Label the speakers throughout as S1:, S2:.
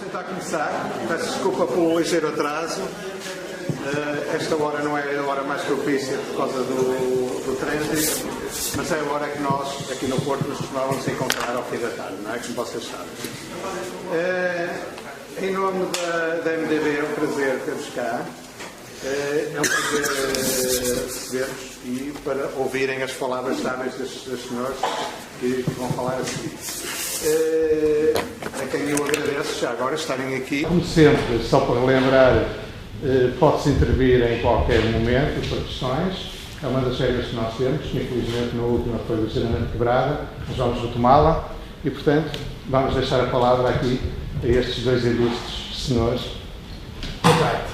S1: Tentar começar, peço desculpa pelo ligeiro atraso. Esta hora não é a hora mais propícia por causa do trânsito, mas é a hora que nós, aqui no Porto, nos costumávamos encontrar ao fim da tarde, não é? Como vocês sabem. Em nome da MDB, é um prazer ter-vos cá. É um prazer receber-vos e para ouvirem as palavras sábias dos senhores que vão falar a seguir. A quem eu agradeço já agora estarem aqui. Como sempre, só para relembrar, pode-se intervir em qualquer momento para questões. É uma das regras que nós temos, que infelizmente na última foi ligeiramente quebrada, mas vamos retomá-la e, portanto, vamos deixar a palavra aqui a estes dois ilustres senhores.
S2: Boa tarde.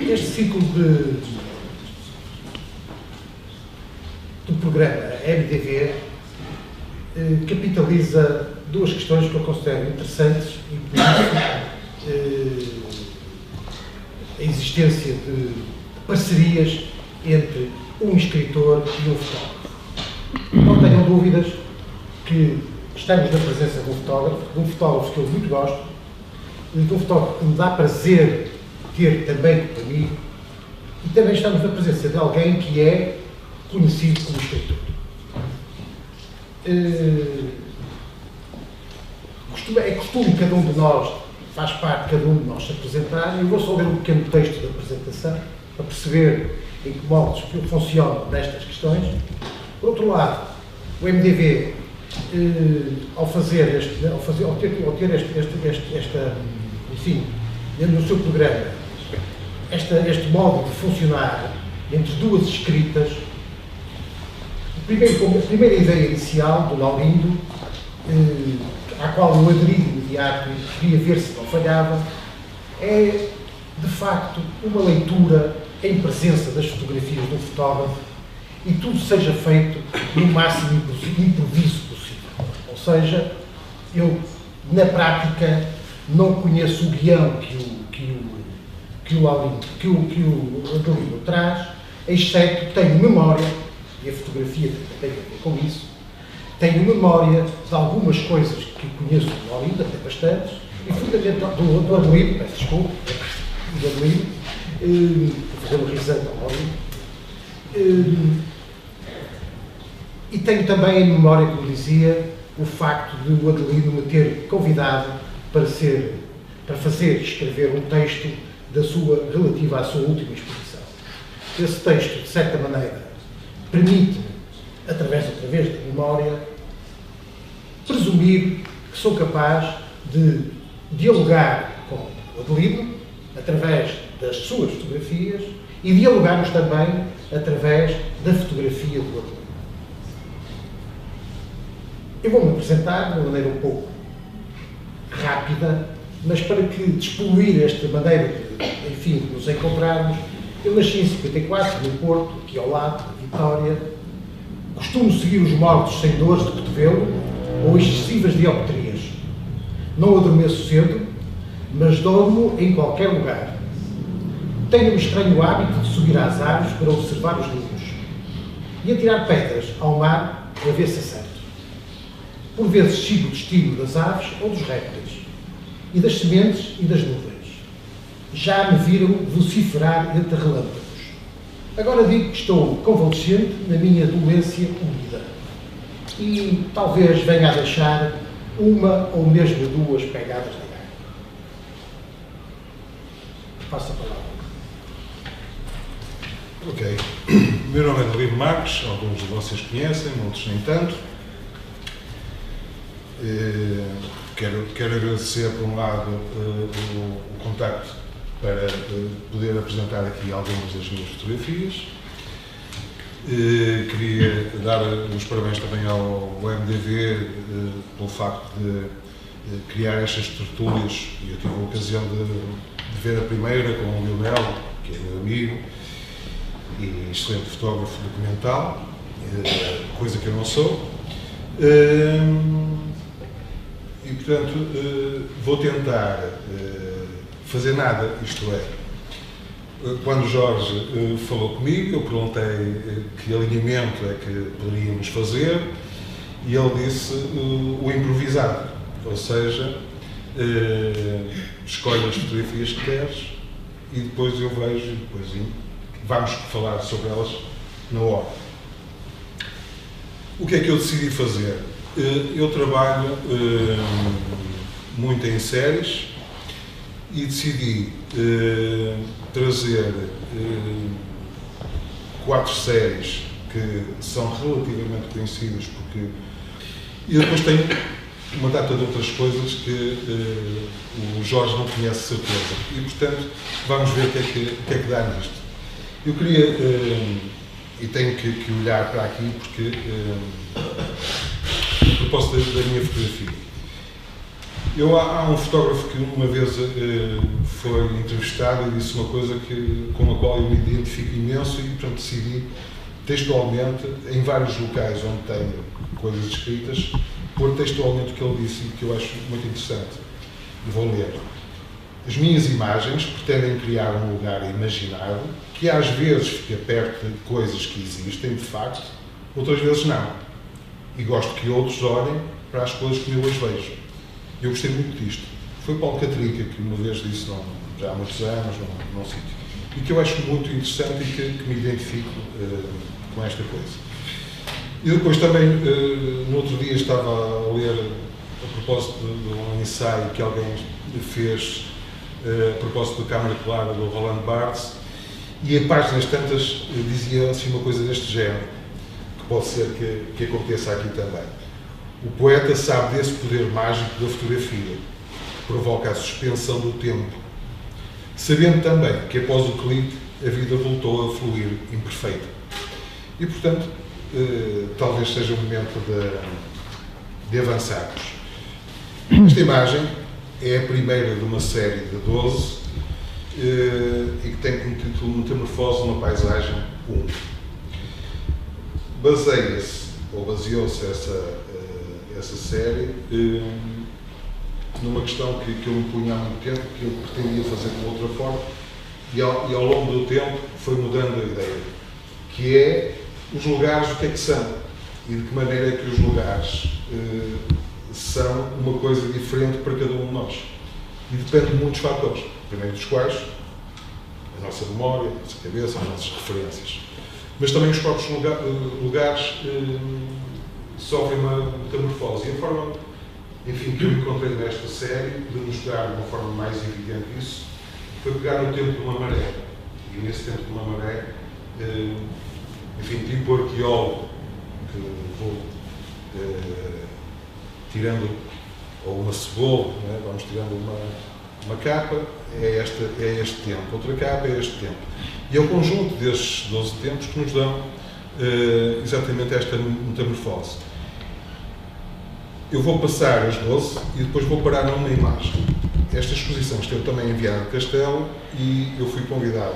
S2: Este ciclo do programa MDV capitaliza duas questões que eu considero interessantes e por isso a existência de parcerias entre um escritor e um fotógrafo. Não tenham dúvidas que estamos na presença de um fotógrafo que eu muito gosto, de um fotógrafo que me dá prazer ter também comigo, e também estamos na presença de alguém que é conhecido como escritor. É costume cada um de nós, faz parte cada um de nós se apresentar, e eu vou só ler um pequeno texto da apresentação para perceber em que modos eu funciono nestas questões. Por outro lado, o MDV, ao ter enfim, no seu programa, este modo de funcionar entre duas escritas, a primeira ideia inicial do Laurindo, à qual eu aderi de imediato e queria ver se não falhava, é, de facto, uma leitura em presença das fotografias do fotógrafo e tudo seja feito no máximo improviso possível. Ou seja, eu, na prática, não conheço o guião que o Adelino traz, exceto tenho memória, e a fotografia tem a ver com isso, tenho memória de algumas coisas que conheço do Adelino, até bastantes, e fundamentalmente do Adelino, peço desculpa, do Adelino, vou fazer uma risada ao Adelino, e tenho também em memória, como dizia, o facto de o Adelino me ter convidado para fazer escrever um texto relativa à sua última exposição. Esse texto, de certa maneira, permite-me, através da memória, presumir que sou capaz de dialogar com o Adelino através das suas fotografias e dialogarmos também através da fotografia do Adelino. Eu vou-me apresentar de uma maneira um pouco rápida, mas para que despoluir esta maneira de, enfim, de nos encontrarmos. Eu nasci em 54, no Porto, aqui ao lado, na Vitória. Costumo seguir os mortos sem dores de cotovelo ou excessivas dioptrias. Não adormeço cedo, mas dormo em qualquer lugar. Tenho o estranho hábito de subir às árvores para observar os ninhos e atirar pedras ao mar para ver se acerto. Por vezes sigo o destino das aves ou dos répteis, e das sementes e das nuvens. Já me viram vociferar entre relâmpagos. Agora digo que estou convalescente na minha doença úmida e talvez venha a deixar uma ou mesmo duas pegadas de ar. Passo a palavra.
S3: Ok. O meu nome é Adelino Marques, alguns de vocês conhecem, outros nem tanto. Quero agradecer, por um lado, o contacto para poder apresentar aqui algumas das minhas fotografias. Queria dar os parabéns também ao MDV pelo facto de criar estas tertúlias. Eu tive a ocasião de ver a primeira com o Lionel, que é meu amigo e excelente fotógrafo documental, coisa que eu não sou. E, portanto, vou tentar fazer nada, isto é, quando o Jorge falou comigo, eu perguntei que alinhamento é que poderíamos fazer e ele disse o improvisado. Ou seja, escolhe as fotografias que queres e depois eu vejo e depois vamos falar sobre elas na hora. O que é que eu decidi fazer? Eu trabalho muito em séries e decidi trazer 4 séries que são relativamente conhecidas, porque e depois tenho uma data de outras coisas que o Jorge não conhece de certeza e, portanto, vamos ver o que é que dá nisto. Eu queria, e tenho que olhar para aqui porque a propósito da minha fotografia. Há um fotógrafo que uma vez foi entrevistado e disse uma coisa com a qual eu me identifico imenso e, portanto, decidi textualmente, em vários locais onde tenho coisas escritas, pôr textualmente o que ele disse e que eu acho muito interessante. E vou ler. As minhas imagens pretendem criar um lugar imaginado que às vezes fica perto de coisas que existem, de facto, outras vezes não. E gosto que outros olhem para as coisas como eu as vejo. Eu gostei muito disto. Foi Paulo Catrica que uma vez disse, já há muitos anos, num sítio. E que eu acho muito interessante e que me identifico com esta coisa. E depois também, no outro dia, estava a ler, a propósito de um ensaio que alguém fez, a propósito da Câmara Clara, do Roland Barthes, e em páginas tantas dizia assim uma coisa deste género, que pode ser que aconteça aqui também. O poeta sabe desse poder mágico da fotografia, que provoca a suspensão do tempo, sabendo também que após o clique a vida voltou a fluir imperfeita. E, portanto, talvez seja o momento de avançarmos. Esta imagem é a primeira de uma série de 12 e que tem como título Metamorfose numa Paisagem 1. Baseou-se essa série numa questão que eu me punha há muito tempo, que eu pretendia fazer de outra forma, e ao longo do tempo foi mudando a ideia, que é os lugares, o que é que são, e de que maneira é que os lugares são uma coisa diferente para cada um de nós. E depende de muitos fatores, primeiro dos quais a nossa memória, a nossa cabeça, as nossas referências. Mas também os próprios lugares sofrem uma metamorfose. E a forma, enfim, que eu encontrei nesta série, de mostrar de uma forma mais evidente isso, foi pegar no tempo de uma maré. E nesse tempo de uma maré, enfim, tipo arqueólogo, que vou tirando, ou uma cebola, né? Vamos tirando uma capa, é este tempo, outra capa é este tempo. E é o conjunto destes 12 tempos que nos dão exatamente esta metamorfose. Eu vou passar as 12 e depois vou parar numa imagem. Esta exposição esteve também em Viana do Castelo e eu fui convidado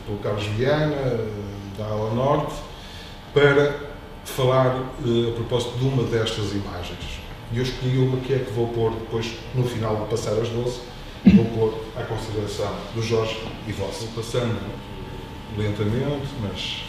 S3: pelo Carlos Viana, da Ala Norte, para falar a propósito de uma destas imagens. E eu escolhi uma que é que vou pôr depois, no final de passar as 12, vou pôr à consideração do Jorge e vossa. Vou passando lentamente, mas...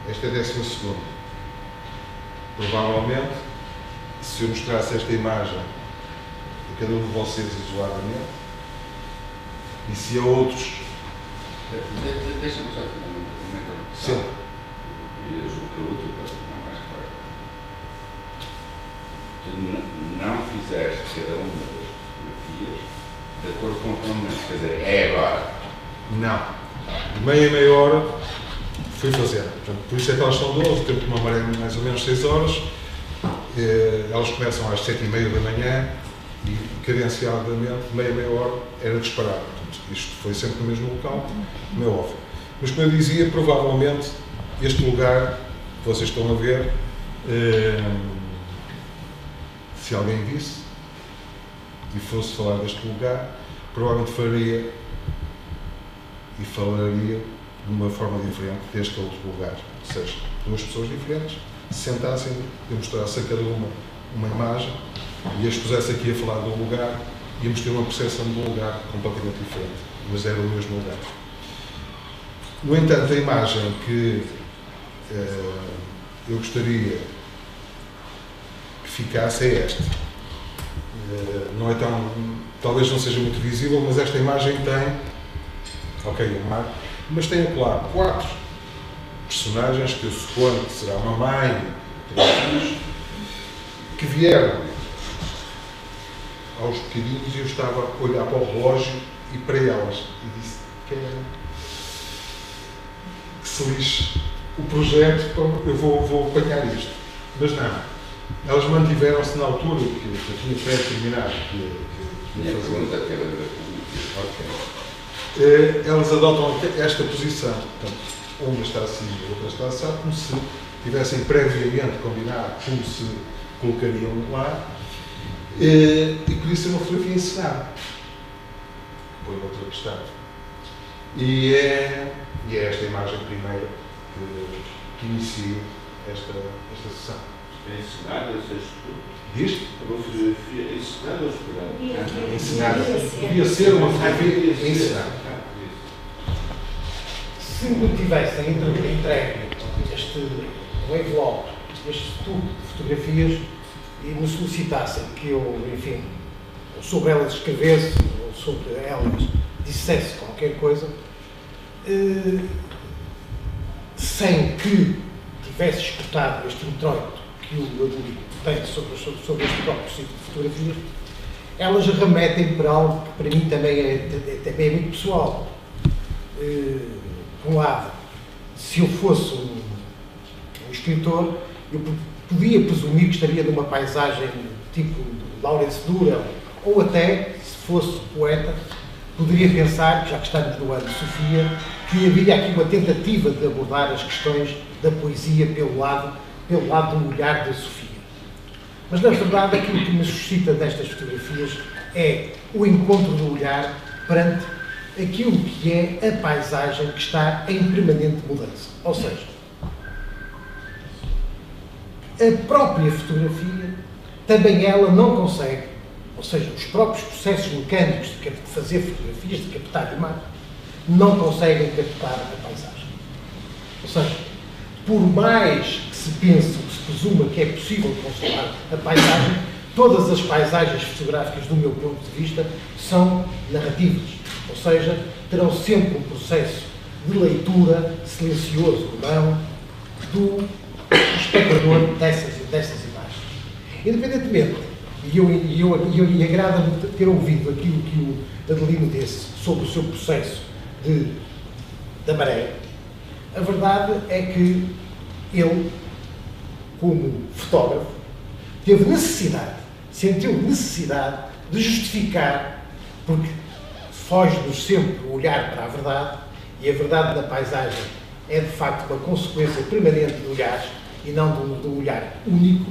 S3: Esta é a 12ª. Provavelmente, se eu mostrasse esta imagem a cada um de vocês isoladamente, e se a outros...
S4: Deixa-me só uma interrupção.
S3: Sim.
S4: E eu julgo que a outra para ficar mais claro. Tu não fizeste cada uma das fotografias de acordo com o momento. Quer dizer, é agora.
S3: Não. De meia hora fui fazer. Portanto, por isso é que elas são 12, o tempo de uma maré mais ou menos 6 horas. Elas começam às 7h30 da manhã e cadenciadamente, meia hora, era disparado. Portanto, isto foi sempre no mesmo local, como é óbvio. Mas, como eu dizia, provavelmente este lugar que vocês estão a ver, se alguém visse e fosse falar deste lugar, provavelmente faria e falaria de uma forma diferente deste outro lugar. Ou seja, duas pessoas diferentes se sentassem e mostrassem a cada uma imagem e as pusesse aqui a falar de um lugar, íamos ter uma percepção de um lugar completamente diferente, mas era o mesmo lugar. No entanto, a imagem que eu gostaria que ficasse é esta. Não é tão, talvez não seja muito visível, mas esta imagem tem, mas tem acolá 4 personagens que eu suponho que será uma mãe, 3 filhos, que vieram aos bocadinhos e eu estava a olhar para o relógio e para elas e disse que se lixe o projeto, eu vou apanhar isto. Mas não, elas mantiveram-se na altura que eu tinha pré-determinado que ia fazer. Elas adotam esta posição, portanto, uma está assim e a outra está assado, como se tivessem previamente combinado como se colocariam lá, e podia ser uma fotografia encenada. Põe outra questão. E é esta imagem primeira que inicia esta sessão.
S4: É encenada,
S3: Diz?
S4: uma fotografia encenada ou esperada?
S3: Encenada. Podia ser uma fotografia encenada.
S2: Se me tivessem entregue um envelope, este estudo de fotografias, e me solicitassem que eu, enfim, sobre elas escrevesse, ou sobre elas dissesse qualquer coisa, sem que tivesse escutado este introito que o Adelino tem sobre este próprio tipo de fotografias, elas remetem para algo que para mim também é muito pessoal. Por um lado, se eu fosse um escritor, eu podia presumir que estaria numa paisagem tipo Laurence Durrell, ou até, se fosse poeta, poderia pensar, já que estamos no ano de Sofia, que havia aqui uma tentativa de abordar as questões da poesia pelo lado do olhar da Sofia. Mas, na verdade, aquilo que me suscita destas fotografias é o encontro do olhar perante aquilo que é a paisagem que está em permanente mudança. Ou seja, a própria fotografia, também ela não consegue, ou seja, os próprios processos mecânicos de fazer fotografias, de captar imagens, não conseguem captar a paisagem. Ou seja, por mais que se pense, que se presuma que é possível controlar a paisagem, todas as paisagens fotográficas, do meu ponto de vista, são narrativas. Ou seja, terão sempre um processo de leitura, silencioso ou não, do espectador dessas imagens. Independentemente, e agrada-me ter ouvido aquilo que o Adelino disse sobre o seu processo da maré, a verdade é que ele, como fotógrafo, sentiu necessidade de justificar, porque foge-nos sempre o olhar para a verdade, e a verdade da paisagem é de facto uma consequência permanente do olhar e não de um olhar único.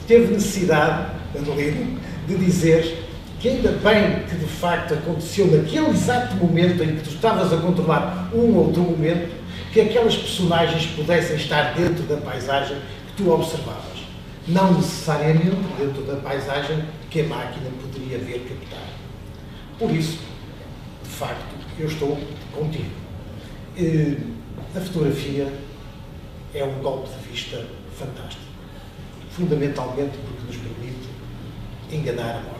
S2: Teve necessidade, Adelino, de dizer que ainda bem que de facto aconteceu naquele exato momento em que tu estavas a controlar um outro momento, que aquelas personagens pudessem estar dentro da paisagem que tu observavas, não necessariamente dentro da paisagem que a máquina poderia ver captar. Por isso, de facto, eu estou contigo. A fotografia é um golpe de vista fantástico, fundamentalmente porque nos permite enganar a morte.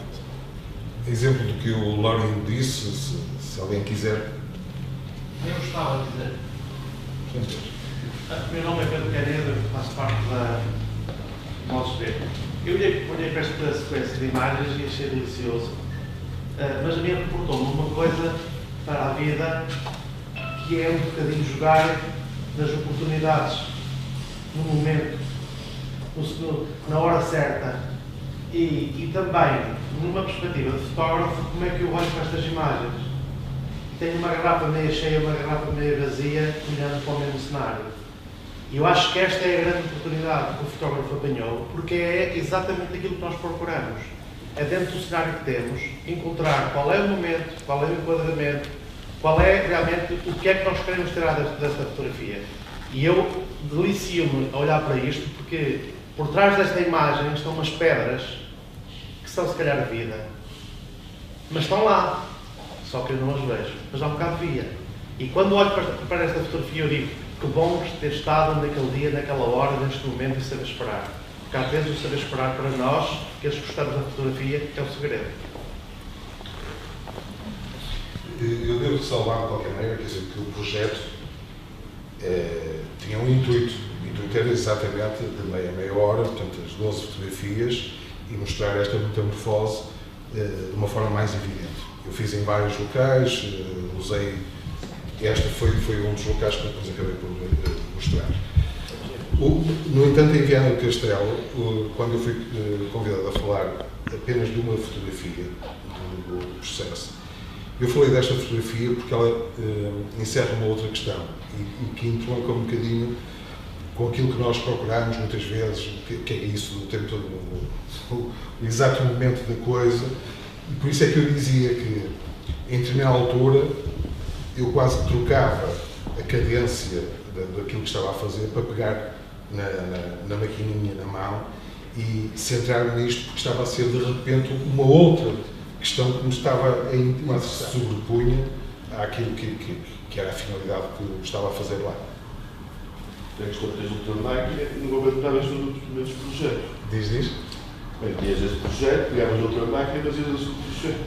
S3: Exemplo do que o Lauren disse, se alguém quiser.
S5: Eu gostava de dizer. O meu nome é Pedro Canedo, faço parte da Modos B. Eu olhei para esta sequência de imagens e achei delicioso, mas a mim reportou-me uma coisa para a vida, que é um bocadinho jogar nas oportunidades, no momento, na hora certa, e também, numa perspectiva de fotógrafo, como é que eu olho para estas imagens? Tenho uma garrafa meia cheia, uma garrafa meia vazia, olhando para o mesmo cenário. E eu acho que esta é a grande oportunidade que o fotógrafo apanhou, porque é exatamente aquilo que nós procuramos. É dentro do cenário que temos, encontrar qual é o momento, qual é o enquadramento, qual é realmente o que é que nós queremos tirar desta fotografia. E eu delicio-me a olhar para isto porque por trás desta imagem estão umas pedras que são se calhar a vida, mas estão lá, só que eu não as vejo, mas há um bocado via. E quando olho para esta fotografia eu digo que bom ter estado naquele dia, naquela hora, neste momento e saber esperar. Porque às vezes o saber esperar para nós, que eles gostamos da fotografia, é o segredo.
S3: Eu devo salvar de qualquer maneira, quer dizer, que o projeto tinha um intuito. O intuito era exatamente de meia hora, portanto, as 12 fotografias, e mostrar esta metamorfose de uma forma mais evidente. Eu fiz em vários locais, usei. Esta foi um dos locais que depois acabei por mostrar. No entanto, em Viana do Castelo, quando eu fui convidado a falar apenas de uma fotografia do processo, eu falei desta fotografia porque ela encerra uma outra questão e que entronca um bocadinho com aquilo que nós procuramos muitas vezes, que é isso, o tempo todo, o exato momento da coisa, e por isso é que eu dizia que, em determinada altura, eu quase trocava a cadência daquilo que estava a fazer para pegar na maquininha na mão e centrar-me nisto, porque estava a ser, de repente, uma outra questão que me estava quase se sobrepunha àquilo que era a finalidade que eu estava a fazer lá.
S6: Tens o teu máquina e não aguentavas todos os primeiros projetos.
S3: Diz?
S6: Bem, tinhas esse projeto, criavas outra máquina, mas ias esse projeto.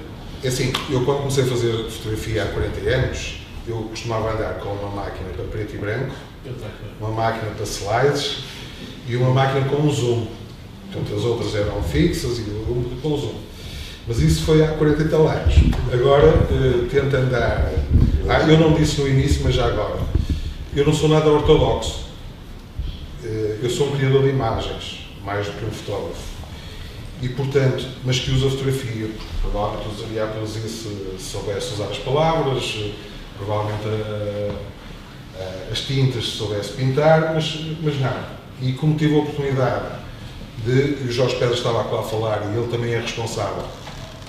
S3: É assim, eu quando comecei a fazer fotografia há 40 anos, eu costumava andar com uma máquina para preto e branco, uma máquina para slides e uma máquina com um zoom. Portanto, as outras eram fixas e eu com zoom. Mas isso foi há 40 e tal anos. Agora, tento andar... eu não disse no início, mas já agora. Eu não sou nada ortodoxo. Eu sou um criador de imagens, mais do que um fotógrafo. E, portanto, mas que usa fotografia. Provavelmente usaria a poesia se soubesse usar as palavras, provavelmente as tintas se soubesse pintar, mas não. E como tive a oportunidade e o Jorge Pedro estava lá a falar, e ele também é responsável,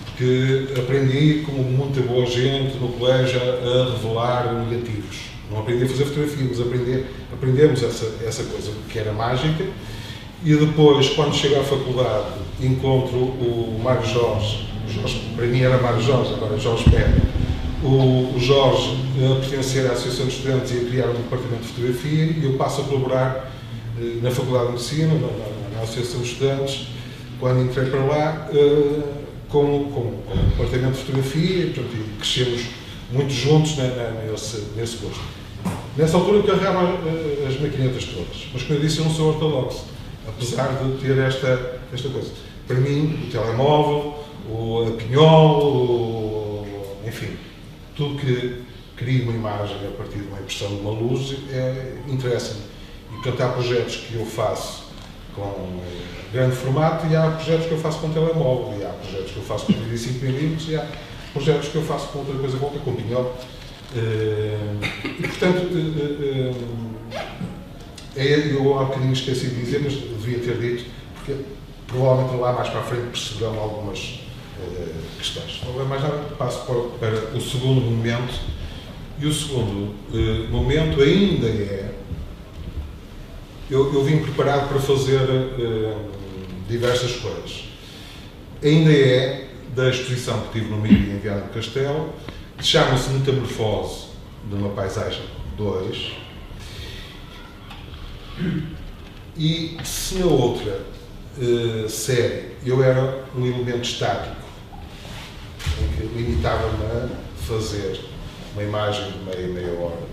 S3: porque aprendi, como muita boa gente no colégio, a revelar negativos. Não aprendi a fazer fotografia, mas aprendemos essa coisa que era mágica. E depois, quando chego à faculdade, encontro o Mário Jorge, para mim era Mário Jorge, agora é Jorge Pedro, o Jorge a pertencer à Associação de Estudantes e a criar um departamento de fotografia, e eu passo a colaborar na Faculdade de Medicina, na Associação de Estudantes, quando entrei para lá, com o departamento de fotografia, e, portanto, crescemos muito juntos nesse gosto. Nessa altura eu carregava as maquinetas todas, mas como eu disse, eu não sou ortodoxo, apesar de ter esta coisa. Para mim, o telemóvel, a pinhol, enfim, tudo que cria uma imagem a partir de uma impressão de uma luz interessa-me. E, portanto, há projetos que eu faço com grande formato e há projetos que eu faço com telemóvel, e há projetos que eu faço com 35mm e há projetos que eu faço com outra coisa qualquer, com pinhol. E, portanto, eu há bocadinho esqueci de dizer, mas devia ter dito, porque provavelmente lá mais para a frente perceberão algumas questões. Não é mais nada, passo para o segundo momento, e o segundo momento ainda é... Eu vim preparado para fazer diversas coisas. Ainda é da exposição que tive no MIBI em Viana do Castelo, que chama-se Metamorfose de uma Paisagem 2. E se na outra série eu era um elemento estático, em que limitava-me a fazer uma imagem de meia hora,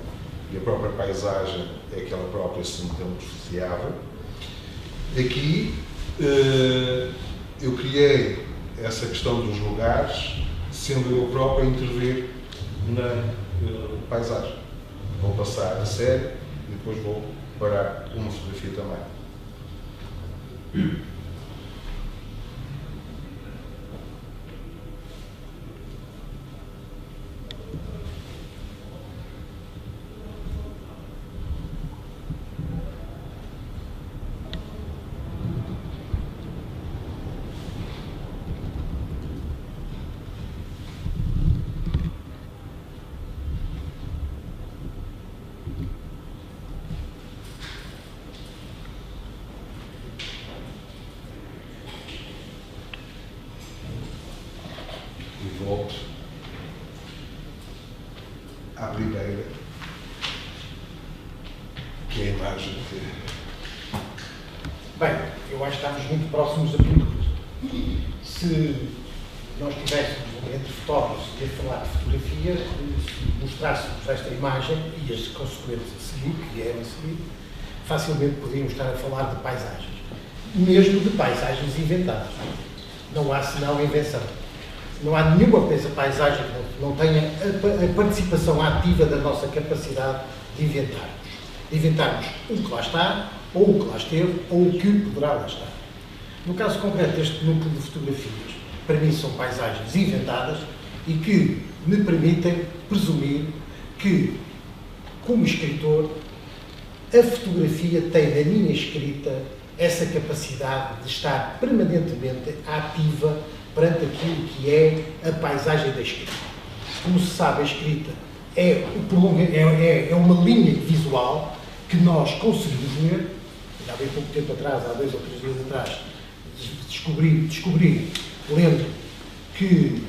S3: e a própria paisagem é que ela própria se metamorfoseava, aqui eu criei essa questão dos lugares, sendo eu próprio a intervir na paisagem. Vou passar a série e depois vou parar uma fotografia também. que é a imagem que...
S2: Bem, eu acho que estamos muito próximos da pintura. Se nós tivéssemos entre fotógrafos e a falar de fotografia, se mostrássemos esta imagem e as consequências a seguir, que vieram a seguir, facilmente podíamos estar a falar de paisagens. Mesmo de paisagens inventadas. Não há senão invenção. Não há nenhuma paisagem que não tenha a participação ativa da nossa capacidade de inventarmos. De inventarmos o que lá está, ou o que lá esteve, ou o que poderá lá estar. No caso concreto deste núcleo de fotografias, para mim são paisagens inventadas e que me permitem presumir que, como escritor, a fotografia tem na minha escrita essa capacidade de estar permanentemente ativa perante aquilo que é a paisagem da escrita. Como se sabe, a escrita é uma linha visual que nós conseguimos ler. Há bem pouco tempo atrás, há 2 ou 3 dias atrás, descobri lendo que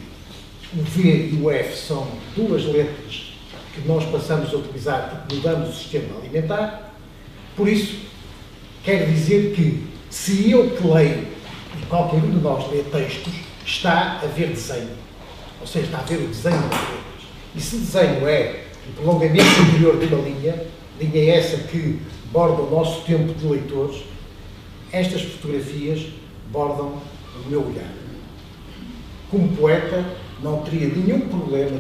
S2: o V e o F são 2 letras que nós passamos a utilizar porque mudamos o sistema alimentar. Por isso, quer dizer que, se eu que leio, e qualquer um de nós lê textos, está a ver desenho. Ou seja, está a ver o desenho das letras. E se desenho é o prolongamento interior de uma linha essa que borda o nosso tempo de leitores, estas fotografias bordam o meu olhar. Como poeta, não teria nenhum problema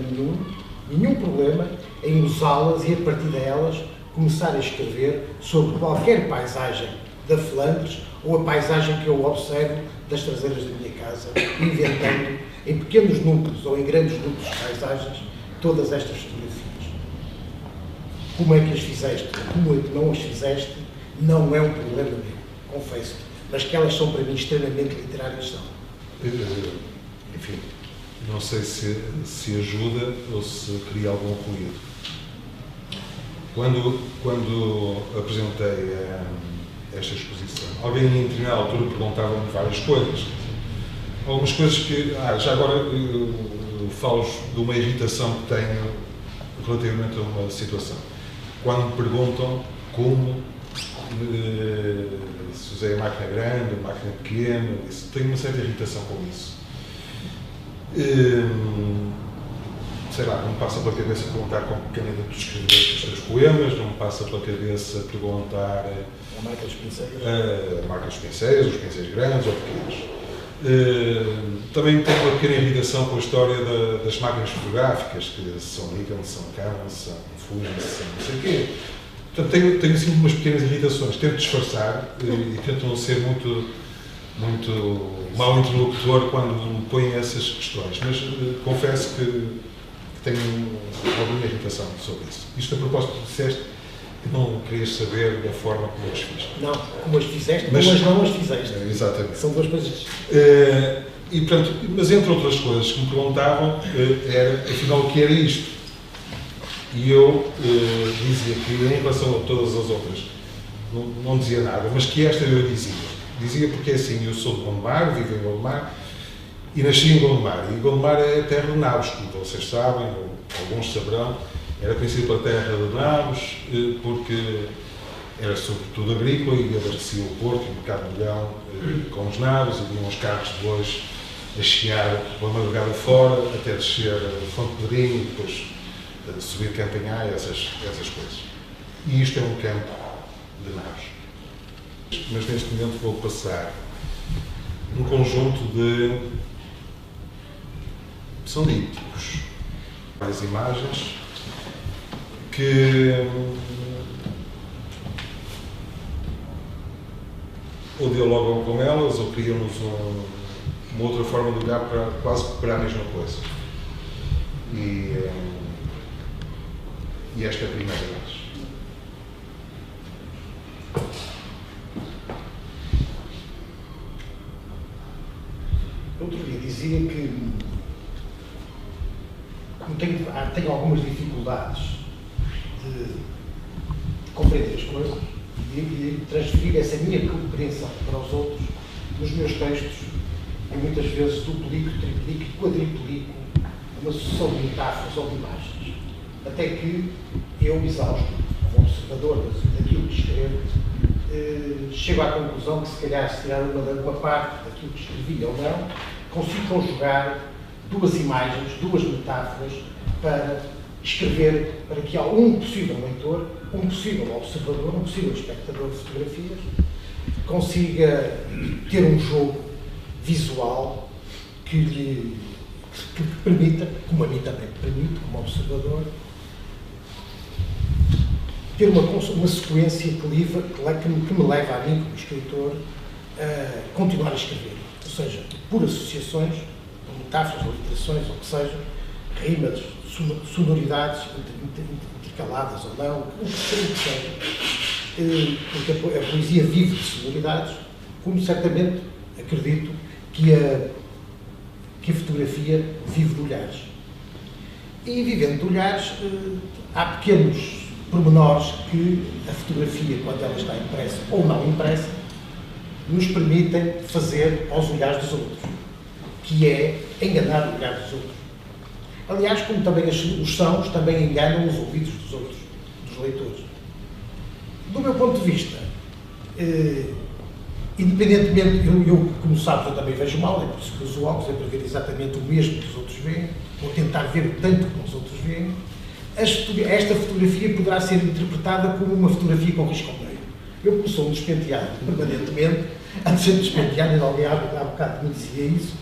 S2: em usá-las e, a partir delas, começar a escrever sobre qualquer paisagem da Flandres ou a paisagem que eu observo das traseiras da minha casa, inventando em pequenos núcleos ou em grandes núcleos de paisagens todas estas fotografias. Como é que as fizeste? Como é que não as fizeste? Não é um problema meu, confesso. Mas que elas são, para mim, extremamente literárias são.
S3: Enfim, não sei se ajuda ou se cria algum ruído. Quando apresentei esta exposição, alguém em determinada altura perguntava-me várias coisas. Algumas coisas que, já agora eu falo de uma irritação que tenho relativamente a uma situação. Quando me perguntam como, se usei a máquina grande, a máquina pequena, tenho uma certa irritação com isso. Sei lá, não me passa pela cabeça perguntar com que caneta tu escreveste os teus poemas, não me passa pela cabeça perguntar
S2: a marca dos pincéis,
S3: os pincéis grandes ou pequenos. Também tenho uma pequena irritação com a história das máquinas fotográficas, que são Nikon, são Canon, são Fuji, são não sei o quê. Portanto, tenho assim umas pequenas irritações. Tento disfarçar e tento não ser muito mau interlocutor quando me põem essas questões, mas confesso que tenho alguma irritação sobre isso. Isto a propósito que disseste que não querias saber da forma como eu as fiz.
S2: Não, como as fizeste, mas não as fizeste.
S3: Exatamente.
S2: São 2 coisas.
S3: E, portanto, mas entre outras coisas que me perguntavam, era afinal o que era isto. E eu dizia que em relação a todas as outras não dizia nada, mas que esta eu dizia. Dizia porque assim, eu sou de Gondomar, vivo em Gondomar e nasci em Gondomar. E Gondomar é a terra de nabos, como vocês sabem, ou alguns saberão. Era conhecido pela terra de nabos porque era sobretudo agrícola e abastecia o porto e o mercado de Milhão com os nabos, e vinham os carros de bois a chegar pela madrugada fora, até descer a Fonte Pedrinho e depois subir Campanhá e essas coisas. E isto é um campo de nabos. Mas neste momento vou passar um conjunto de... são dípticos, várias imagens que ou dialogam com elas ou criam-nos uma outra forma de olhar quase para a mesma coisa. E esta é a primeira delas.
S2: Outro dia dizia que tenho algumas dificuldades de compreender as coisas e de transferir essa minha compreensão para os outros nos meus textos, e muitas vezes duplico, triplico e quadriplico uma sucessão de metáforas ou de imagens, até que eu, exausto, como observador daquilo fui escrever, chego à conclusão que, se calhar, se tirar uma parte daquilo que escrevi ou não, consigo conjugar duas imagens, duas metáforas, para escrever, para que um possível leitor, um possível observador, um possível espectador de fotografias, consiga ter um jogo visual que permita, como a mim também permite, como observador, ter uma sequência que me leva a mim, como escritor, a continuar a escrever. Ou seja, por associações, por metáforas, literações, ou que seja, rimas, sonoridades intercaladas ou não, o que seja. Porque a poesia vive de sonoridades, como certamente acredito que a fotografia vive de olhares. E vivendo de olhares, há pequenos pormenores que a fotografia, quando ela está impressa ou não impressa, nos permitem fazer aos olhares dos outros, que é enganar o olhar dos outros. Aliás, como também os sons também enganam os ouvidos dos outros, dos leitores. Do meu ponto de vista, independentemente, eu, como sabes, eu também vejo mal, é por isso que uso óculos, é para ver exatamente o mesmo que os outros veem, ou tentar ver tanto como os outros veem. Esta fotografia poderá ser interpretada como uma fotografia com risco ao meio. Eu, como sou um despenteado permanentemente, antes de ser despenteado, ainda alguém há bocado me dizia isso,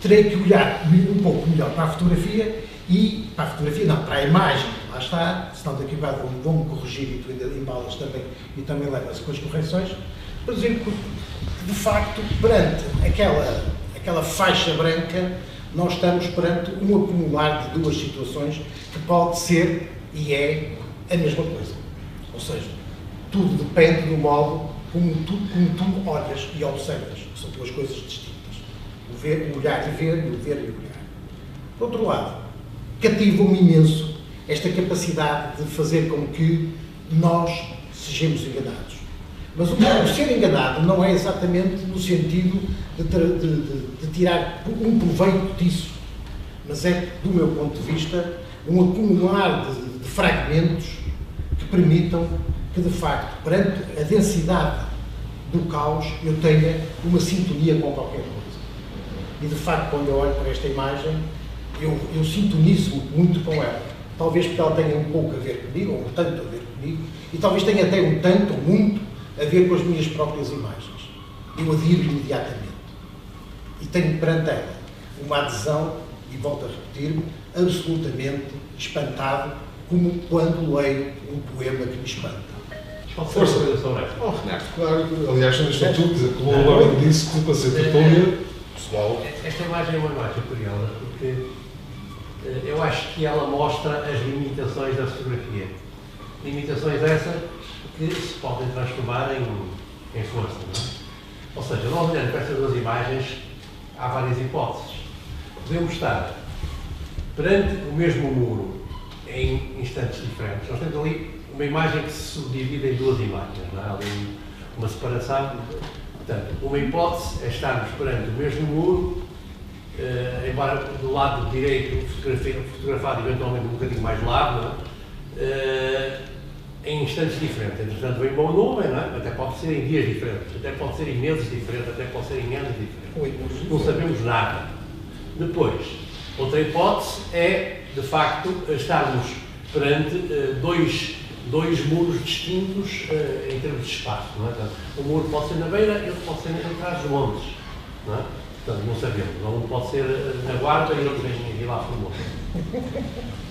S2: terei que olhar um pouco melhor para a fotografia para a imagem, lá está, senão daqui a bocado vão-me corrigir e tu ainda embalas também, e também levas com as correções, para dizer que, de facto, perante aquela faixa branca, nós estamos perante um acumular de duas situações que pode ser e é a mesma coisa. Ou seja, tudo depende do modo como tu olhas e observas. São duas coisas distintas. O olhar e ver, e o ver e olhar. Por outro lado, cativa-me imenso esta capacidade de fazer com que nós sejamos enganados. Mas o ser enganado não é exatamente no sentido de tirar um proveito disso, mas é, do meu ponto de vista, um acumular de fragmentos que permitam que, de facto, perante a densidade do caos, eu tenha uma sintonia com qualquer coisa. E, de facto, quando eu olho para esta imagem, eu sintonizo muito com ela. Talvez porque ela tenha um pouco a ver comigo, ou um tanto a ver comigo, e talvez tenha até um tanto ou muito a ver com as minhas próprias imagens. Eu adiro imediatamente. E tenho perante ela uma adesão, e volto a repetir-me, absolutamente espantado, como quando leio um poema que me espanta.
S6: Força sobre essa.
S3: Oh, Renato, claro, aliás, neste estudo, como o Laurent disse, que para ser tertúlia pessoal.
S7: Esta imagem é uma imagem curiosa, porque eu acho que ela mostra as limitações da fotografia. Limitações essas que se podem transformar em força, não é? Ou seja, nós olhando para estas duas imagens, há várias hipóteses. Podemos estar perante o mesmo muro em instantes diferentes. Nós temos ali uma imagem que se subdivide em duas imagens, não é? Há ali uma separação. Portanto, uma hipótese é estarmos perante o mesmo muro, embora do lado direito fotografado eventualmente um bocadinho mais largo, não é? Em instantes diferentes. Entretanto, vem uma nuvem, não é? Até pode ser em dias diferentes, até pode ser em meses diferentes, até pode ser em anos diferentes. Não sabemos nada. Depois, outra hipótese é, de facto, estarmos perante dois muros distintos em termos de espaço. Não é? Portanto, um muro pode ser na beira e outro pode ser atrás dos montes. Não é? Portanto, não sabemos. Um pode ser na Guarda e outro em Vila Formosa.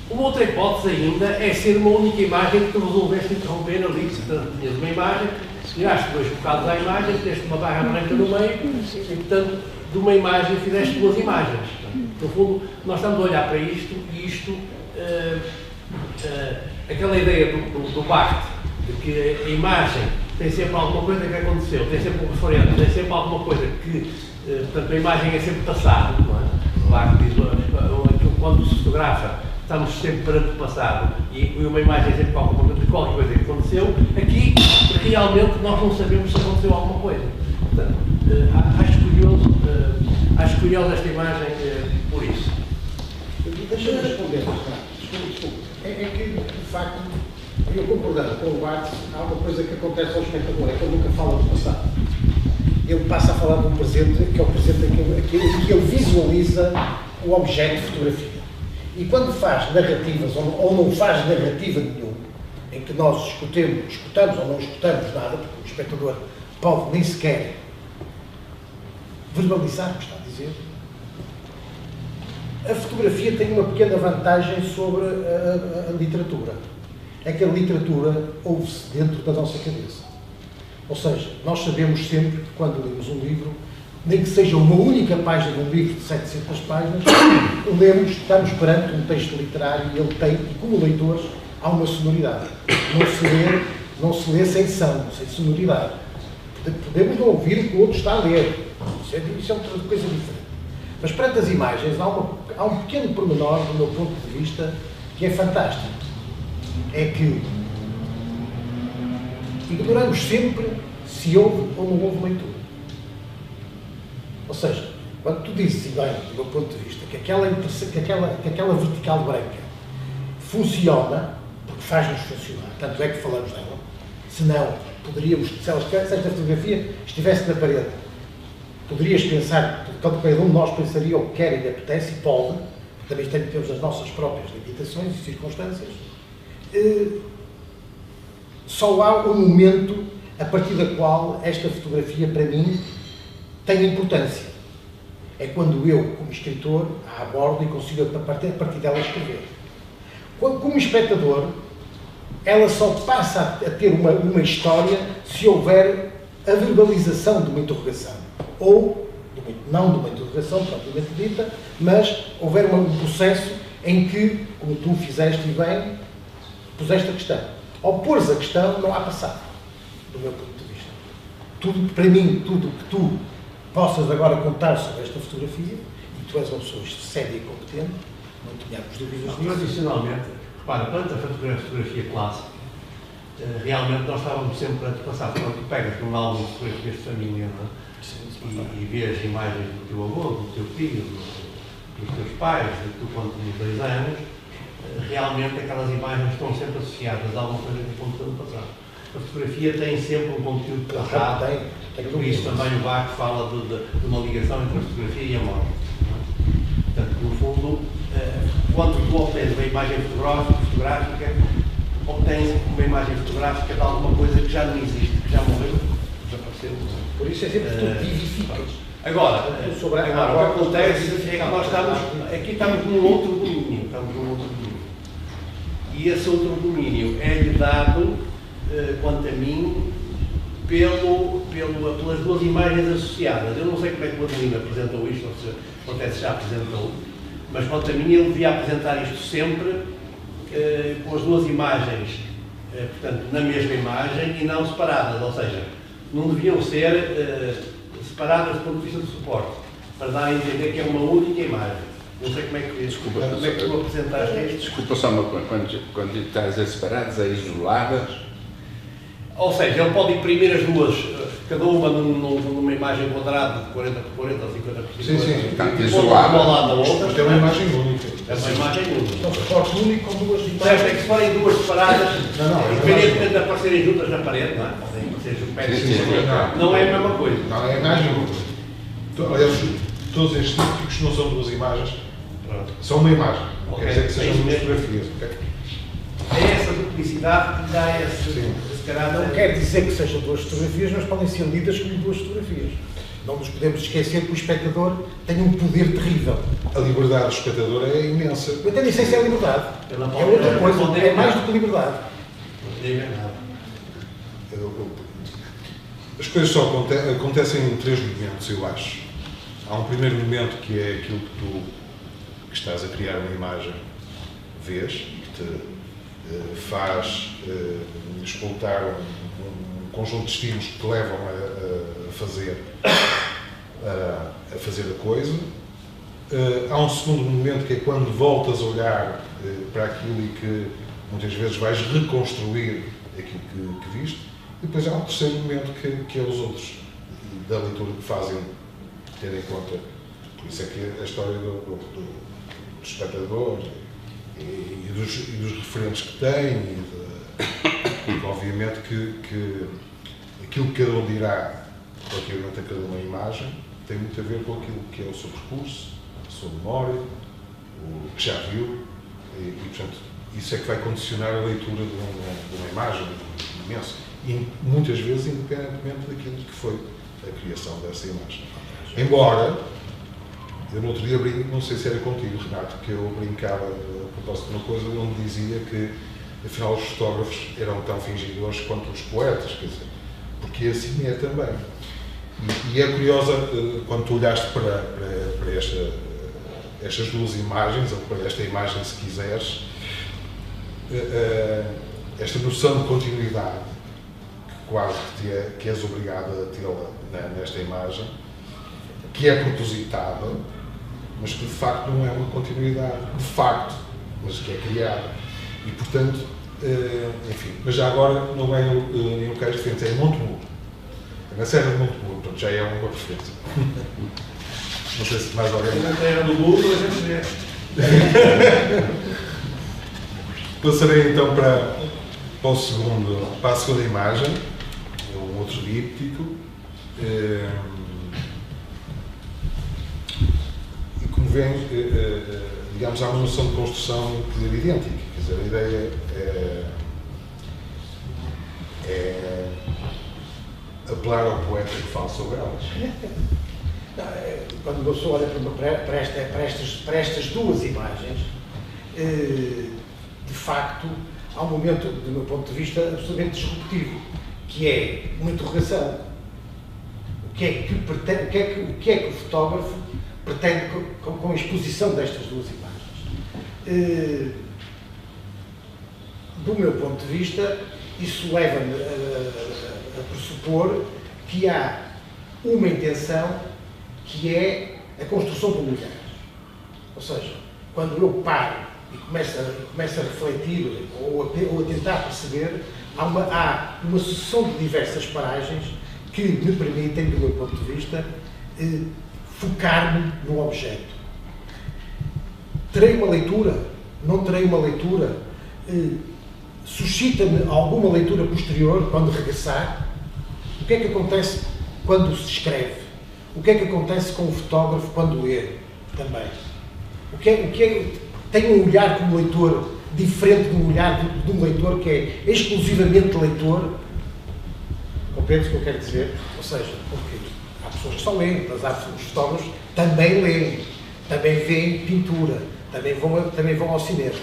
S7: Uma outra hipótese ainda é ser uma única imagem que tu resolveste interromper ali. Portanto, tinhas uma imagem, tiraste dois bocados à imagem, fizeste uma barra branca no meio e, portanto, de uma imagem fizeste duas imagens. Portanto, no fundo, nós estamos a olhar para isto e isto, aquela ideia do Barthes, de que a imagem tem sempre alguma coisa que aconteceu, tem sempre um referente, tem sempre alguma coisa que, portanto, a imagem é sempre passado, não é? O Barthes diz, quando se fotografa, estamos sempre perante o passado e uma imagem é sempre alguma coisa, de qualquer coisa que aconteceu. Aqui, realmente, nós não sabemos se aconteceu alguma coisa. Portanto, acho curioso esta imagem por isso.
S2: Deixa-me responder, desculpe. É que, de facto, eu concordando com o Bart, há uma coisa que acontece ao espectador, é que ele nunca fala do passado. Ele passa a falar do presente, que é o presente aquilo que ele visualiza o objeto de fotografia. E quando faz narrativas, ou não faz narrativa nenhuma, em que nós escutamos ou não escutamos nada, porque o espectador pode nem sequer verbalizar o que está a dizer, a fotografia tem uma pequena vantagem sobre a literatura. É que a literatura ouve-se dentro da nossa cabeça. Ou seja, nós sabemos sempre que quando lemos um livro, nem que seja uma única página de um livro de 700 páginas, lemos, estamos perante um texto literário e ele tem, e como leitores, há uma sonoridade. Não se lê sem som, sem sonoridade. Podemos não ouvir o que o outro está a ler. Isso é outra coisa diferente. Mas perante as imagens, há um pequeno pormenor, do meu ponto de vista, que é fantástico. É que ignoramos sempre se houve ou não houve leitura. Ou seja, quando tu dizes, e bem, do meu ponto de vista, que aquela vertical branca funciona, porque faz-nos funcionar, tanto é que falamos dela, senão poderíamos, se esta fotografia estivesse na parede, poderias pensar, cada um de nós pensaria o que quer e lhe apetece, e pode, também temos as nossas próprias limitações e circunstâncias, só há um momento a partir da qual esta fotografia, para mim, tem importância. É quando eu, como escritor, a abordo e consigo, a partir dela, escrever. Como espectador, ela só passa a ter uma história se houver a verbalização de uma interrogação. Ou, não de uma interrogação propriamente dita, mas houver um processo em que, como tu fizeste e bem, puseste a questão. Ao pôres a questão, não há passado, do meu ponto de vista. Tudo, para mim, tudo o que tu possas agora contar sobre esta fotografia, e tu és uma pessoa séria e competente, não tínhamos dúvidas disso.
S7: Tradicionalmente, repara, perante a fotografia clássica, realmente nós estávamos sempre perante o passado. Quando tu pegas num álbum de fotografias de família, não é? E vês imagens do teu avô, do teu filho, dos teus pais, de tu quando tinhas 2 anos, realmente aquelas imagens estão sempre associadas a alguma coisa que aconteceu no passado. A fotografia tem sempre um conteúdo passado, por isso também o Bach fala de uma ligação entre a fotografia e a morte. Portanto, no fundo, quando tu obtens uma imagem fotográfica, obtens uma imagem fotográfica de alguma coisa que já não existe, que já morreu, desapareceu.
S2: Por isso é sempre que tu vivificas.
S7: Agora, o que acontece é que nós estamos num outro domínio, e esse outro domínio é-lhe dado, quanto a mim, pelas 2 imagens associadas. Eu não sei como é que o Adelino apresentou isto, ou se até já apresentou, mas quanto a mim ele devia apresentar isto sempre com as 2 imagens, portanto, na mesma imagem e não separadas, ou seja, não deviam ser separadas do ponto de vista de suporte, para dar a entender que é uma única imagem. Não sei como é que, como é que tu apresentaste isto.
S4: Desculpa só uma coisa, quando estás a separadas, a isoladas?
S7: Ou seja, ele pode imprimir as 2, cada uma numa imagem quadrada de 40 por 40 ou 50 por 50.
S3: Sim.
S7: Está isolada. Uma ao lado da outra.
S3: Isto é uma imagem única.
S7: É uma imagem única.
S2: Então, suporte único com 2 imagens.
S7: Certo, é que se forem 2 separadas, independentemente de aparecerem juntas na parede, não é? Podem aparecer não é a mesma coisa.
S3: Não é a imagem única. Aliás, todos estes típicos não são 2 imagens, são uma imagem. Não quer dizer que sejam 2 fotografias.
S7: É essa duplicidade que dá esse caráter.
S2: Não quer dizer que sejam 2 fotografias, mas podem ser lidas como 2 fotografias. Não nos podemos esquecer que o espectador tem um poder terrível.
S3: A liberdade do espectador é imensa.
S2: Eu até nem sei se é liberdade. É outra coisa, é mais do que liberdade.
S7: Não tem nada.
S3: As coisas só acontecem em 3 momentos, eu acho. Há um primeiro momento que é aquilo que tu, que estás a criar uma imagem, vês, que te faz explotar um conjunto de estímulos que te levam a fazer a coisa. Há um segundo momento que é quando voltas a olhar para aquilo e que muitas vezes vais reconstruir aquilo que viste. E depois há um terceiro momento que é os outros, da leitura que fazem ter em conta. Por isso é que a história do espectador e dos referentes que tem, porque obviamente que aquilo que cada um dirá relativamente a cada uma imagem tem muito a ver com aquilo que é o seu percurso, a sua memória, o que já viu, e portanto, isso é que vai condicionar a leitura de uma imagem imensa, e muitas vezes independentemente daquilo que foi a criação dessa imagem. Embora, eu no outro dia brinco, não sei se era contigo, Renato, que eu brincava a propósito de uma coisa onde dizia que afinal os fotógrafos eram tão fingidores quanto os poetas, quer dizer, porque assim é também. E é curiosa, quando tu olhaste para estas duas imagens, ou para esta imagem, se quiseres, esta noção de continuidade, que quase que és obrigado a tê-la nesta imagem, que é propositada, mas que de facto não é uma continuidade, de facto, mas que é criada. E portanto, enfim, mas já agora não é em locais diferentes, é em Montemuro. Na Serra de Montemuro, portanto já é uma referência. Não sei se mais alguém...
S6: Na Terra do Mundo a gente vê.
S3: Passarei então para a segunda imagem, um outro díptico. E como vem, digamos, há uma noção de construção idêntica. Quer dizer, a ideia é apelar ao poeta que fala sobre elas.
S2: Quando uma pessoa olha para estas duas imagens, de facto, há um momento, do meu ponto de vista, absolutamente disruptivo, que é uma interrogação. O que é que o fotógrafo pretende com a exposição destas duas imagens? Do meu ponto de vista, isso leva-me a pressupor que há uma intenção que é a construção de um olhar. Ou seja, quando eu paro e começo a refletir ou a tentar perceber, há uma sucessão de diversas paragens que me permitem, do meu ponto de vista, focar-me no objeto. Terei uma leitura? Não terei uma leitura? Suscita-me alguma leitura posterior quando regressar? O que é que acontece quando se escreve? O que é que acontece com o fotógrafo quando lê também? Tem um olhar como leitor diferente do olhar de um leitor que é exclusivamente leitor? Compreendes o que eu quero dizer? Ou seja, porque há pessoas que só leem, mas os fotógrafos também leem, também veem pintura, também vão ao cinema.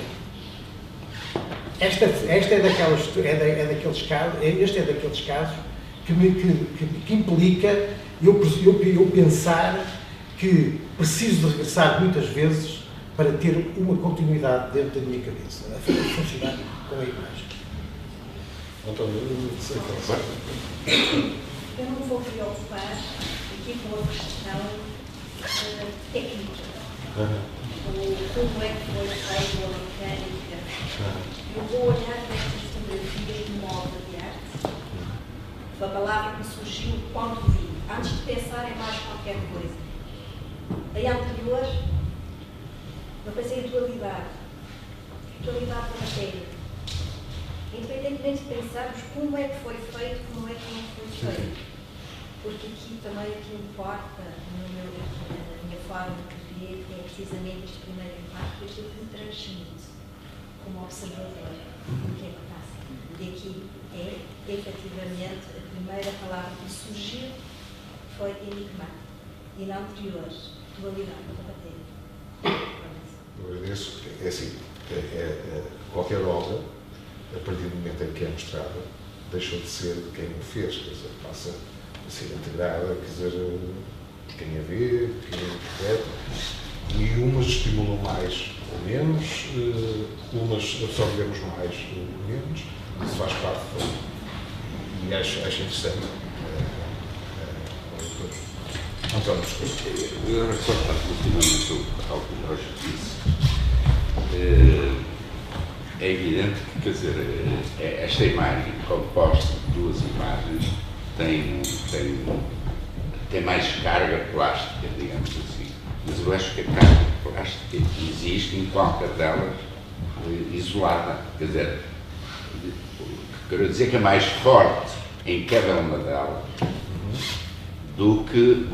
S2: Este é daqueles casos que implica eu pensar que preciso de regressar muitas vezes para ter uma continuidade dentro da minha cabeça, a funcionar com a imagem.
S8: Eu não vou preocupar aqui com a questão técnica, como é que foi feita a mecânica. Eu vou olhar para estas fotografias de uma obra de arte. Foi a palavra que me surgiu quando vi. Antes de pensar em mais qualquer coisa. A anterior, eu pensei em dualidade da matéria. Independentemente de pensarmos como é que foi feito, como é que não foi feito. Porque aqui também o que importa, na minha forma de ver, é precisamente este primeiro impacto, este tipo de transmite como observador o que é que passa. E aqui é, efetivamente, a primeira palavra que surgiu foi enigmático. E na anterior, dualidade da matéria.
S3: Eu agradeço, é assim, qualquer obra, a partir do momento em que é mostrada, deixou de ser de quem o fez, quer dizer, passa a ser integrada, quer dizer, por quem a vê, por quem a interpreta, e umas estimulam mais ou menos, umas absorvemos mais ou menos, isso faz parte, e acho interessante. António, desculpa.
S4: Eu recordo relativamente ao que o Jorge disse. É evidente que, quer dizer, esta imagem, composta de duas imagens, tem mais carga plástica, digamos assim. Mas eu acho que a carga plástica existe em qualquer delas isolada. Quer dizer, Quero dizer que é mais forte em cada uma delas do que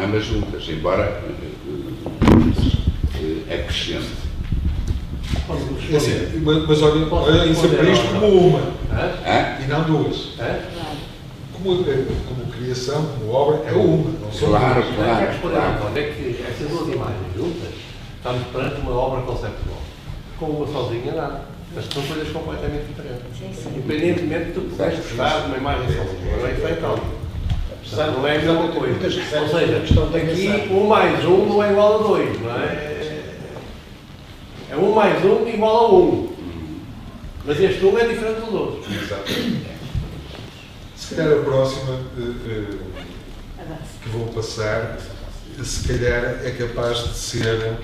S4: ambas juntas, embora acrescente.
S3: Mas olhem sempre isto como uma,
S4: Hã?
S3: e não duas. Como criação, como obra, é uma. Não são
S4: Claro,
S3: duas.
S7: Claro. É que essas duas imagens juntas estamos perante uma obra conceptual. Com uma sozinha, nada. Mas são coisas completamente diferentes. Independentemente de tu puderes gostar de uma imagem sozinha. Agora isso é tal. Não é a mesma coisa. Ou seja, aqui 1 mais 1 não é igual a 2, não é? É 1 mais 1 igual a 1. Mas este 1 é diferente dos outros.
S3: Exatamente. Se calhar a próxima que vou passar, se calhar é capaz de ser,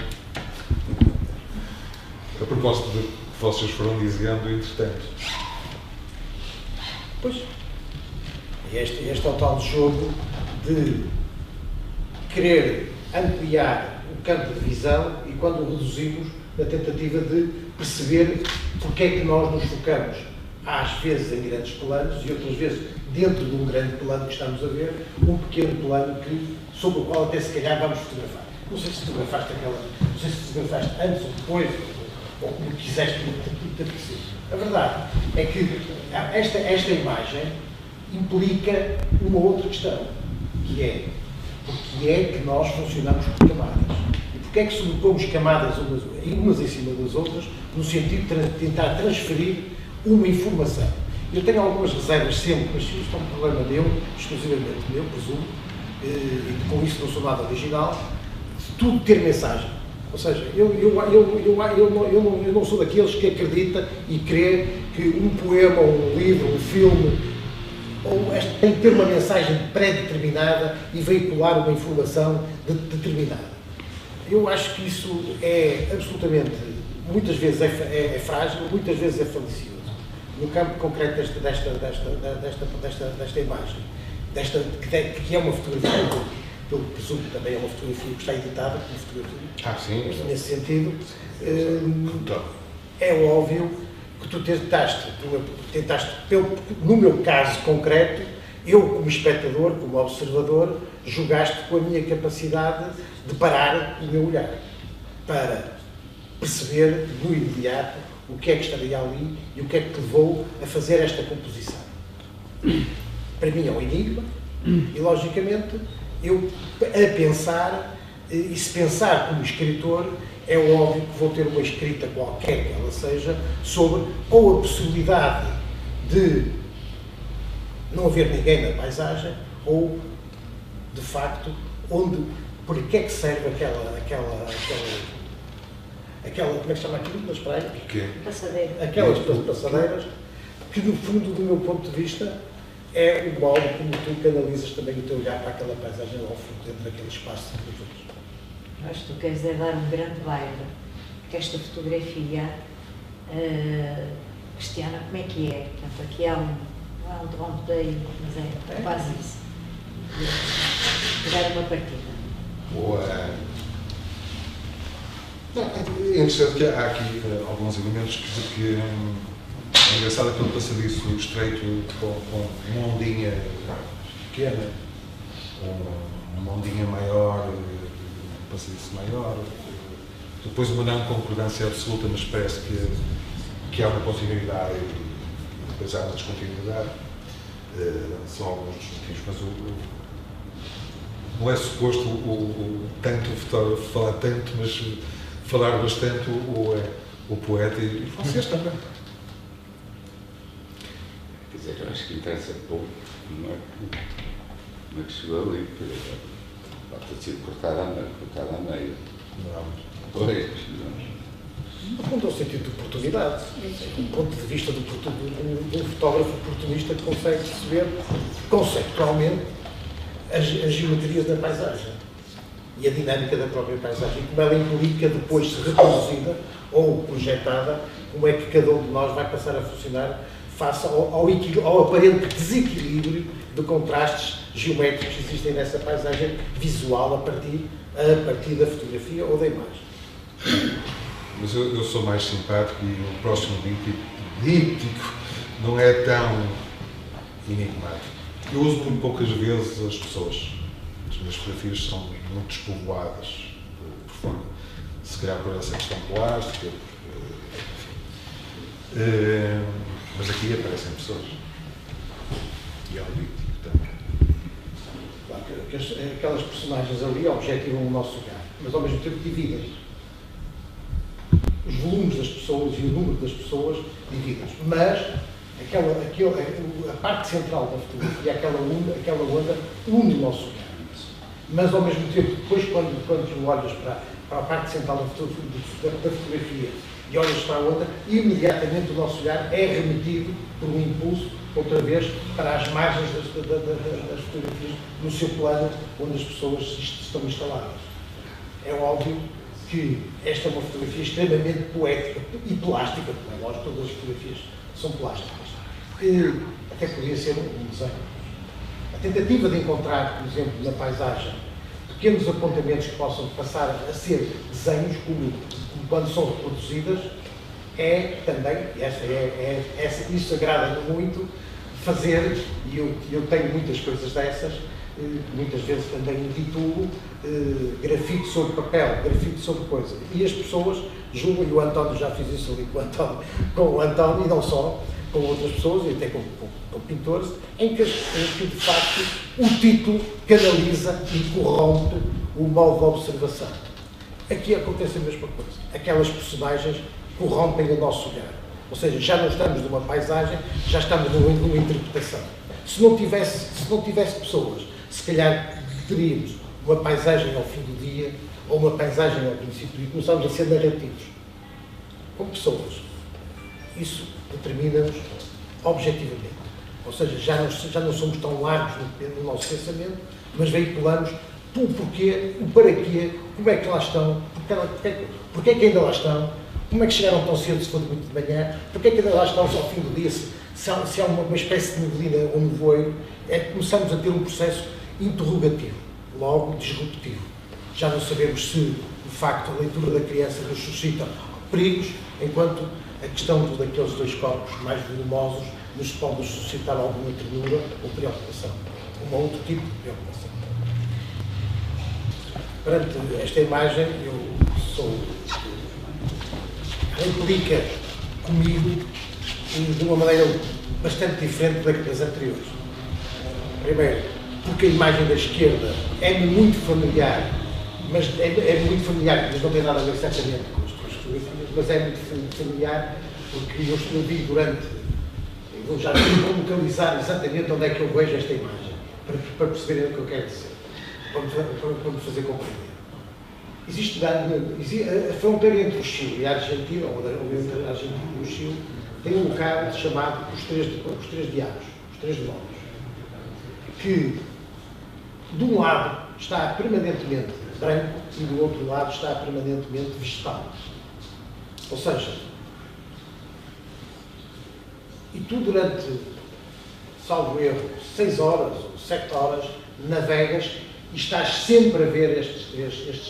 S3: a propósito do que vocês foram dizendo, entretanto.
S2: Pois. Este é o tal jogo de querer ampliar o campo de visão e quando o reduzimos na tentativa de perceber porque é que nós nos focamos às vezes em grandes planos e outras vezes dentro de um grande plano que estamos a ver, um pequeno plano sobre o qual até se calhar vamos fotografar. Não sei se fotografaste não sei se fotografaste antes ou depois, ou como quiseste interpretar. A verdade é que esta imagem implica uma outra questão, que é porque é que nós funcionamos por camadas. E porque é que sobrepomos camadas umas em cima das outras, no sentido de tentar transferir uma informação. Eu tenho algumas reservas sempre, mas isto é um problema meu, exclusivamente meu, presumo, e com isso não sou nada original, de tudo ter mensagem. Ou seja, eu não sou daqueles que acredita e crê que um poema, um livro, um filme, tem que ter uma mensagem pré-determinada e veicular uma informação determinada. Eu acho que isso é absolutamente, muitas vezes é frágil, muitas vezes é falicioso. No campo concreto desta imagem, que é uma fotografia, pelo que presumo que também é uma fotografia que está editada como fotografia.
S3: Sim.
S2: Nesse sentido, é óbvio que tu tentaste, no meu caso concreto, eu como espectador, como observador, jogaste com a minha capacidade de parar o meu olhar, para perceber no imediato o que é que estaria ali e o que é que te levou a fazer esta composição. Para mim é um enigma e, logicamente, eu a pensar, e se pensar como escritor, é óbvio que vou ter uma escrita qualquer que ela seja, sobre ou a possibilidade de não haver ninguém na paisagem, ou, de facto, por que é que serve aquela como é que se chama aquilo das praias? Aquelas passadeiras, que no fundo, do meu ponto de vista, é o modo como tu canalizas também o teu olhar para aquela paisagem lá ao fundo, dentro daquele espaço de luz.
S9: Mas tu queres é dar um grande baile, porque esta fotografia, Cristiana, como é que é? Portanto, aqui há não é um trompeteio, mas é quase isso. Dar uma partida.
S3: Boa. É interessante que há aqui alguns elementos que é engraçado aquele passadiço estreito com uma ondinha pequena, uma ondinha maior, um passadiço maior, depois uma não concordância absoluta, mas parece que há uma continuidade e depois há uma descontinuidade. São alguns dos motivos, mas não é suposto tanto o fotógrafo falar tanto, mas falar bastante o poeta e vocês também.
S4: Quer dizer, eu acho que interessa pouco, não é que chegou ali, pode ter sido cortada a meio.
S3: Não.
S4: Pois,
S2: Aponta ao sentido de oportunidade, do ponto de vista de um fotógrafo oportunista que consegue perceber conceptualmente as geometrias da paisagem e a dinâmica da própria paisagem, como ela implica depois de reproduzida ou projetada, como é que cada um de nós vai passar a funcionar face ao aparente desequilíbrio de contrastes geométricos que existem nessa paisagem visual a partir da fotografia ou da imagem.
S3: Mas eu sou mais simpático e o próximo díptico, não é tão enigmático. Eu uso muito poucas vezes as pessoas. As minhas fotografias são muito despovoadas por fora. Se calhar por essa questão plástica, mas aqui aparecem pessoas. E é um díptico também.
S2: Claro que aquelas personagens ali objetivam o nosso olhar, mas ao mesmo tempo dividem. Os volumes das pessoas e o número das pessoas dividem-se. Mas a parte central da fotografia, aquela onda, une o nosso olhar. Mas ao mesmo tempo, depois quando tu olhas para a parte central da fotografia e olhas para a onda, imediatamente o nosso olhar é remetido por um impulso, outra vez, para as margens das fotografias, no seu plano onde as pessoas estão instaladas. É óbvio que esta é uma fotografia extremamente poética e plástica, como é lógico, todas as fotografias são plásticas. Até podia ser um desenho. A tentativa de encontrar, por exemplo, na paisagem, pequenos apontamentos que possam passar a ser desenhos, como quando são reproduzidas, é também, isso agrada-me muito, fazer, e eu tenho muitas coisas dessas, muitas vezes também intitulo grafite sobre papel, grafite sobre coisa. E as pessoas julgam, e o António já fez isso ali com o António, e não só, com outras pessoas, e até com pintores, em que de facto o título canaliza e corrompe o modo de observação. Aqui acontece a mesma coisa. Aquelas personagens corrompem o nosso olhar. Ou seja, já não estamos numa paisagem, já estamos numa interpretação. Se não tivesse pessoas, se calhar teríamos uma paisagem ao fim do dia, ou uma paisagem ao princípio, e começamos a ser narrativos. Com pessoas. Isso determina-nos objetivamente. Ou seja, já não somos tão largos no nosso pensamento, mas veiculamos o porquê, o para quê, como é que lá estão, porque é que ainda lá estão, como é que chegaram tão cedo se for muito de manhã, porque é que ainda lá estão ao fim do dia, se há uma espécie de neblina ou nevoeiro, começamos a ter um processo interrogativo, logo disruptivo. Já não sabemos se, de facto, a leitura da criança nos suscita perigos, enquanto a questão daqueles dois corpos mais volumosos nos pode suscitar alguma ternura ou preocupação, um outro tipo de preocupação. Perante esta imagem, implica comigo de uma maneira bastante diferente das anteriores. Primeiro, porque a imagem da esquerda é-me muito familiar, mas não tem nada a ver exatamente com as fotografias, mas é muito familiar porque eu vi durante, eu já vou localizar exatamente onde é que eu vejo esta imagem, para perceberem o que eu quero dizer, para me fazer compreender. Existe a fronteira entre o Chile e a Argentina, ou entre a Argentina e o Chile, tem um local chamado os Três Diabos, os Três Demónios, que de um lado está permanentemente branco e do outro lado está permanentemente vegetal. Ou seja, e tu durante, salvo erro, 6 horas ou 7 horas, navegas e estás sempre a ver estes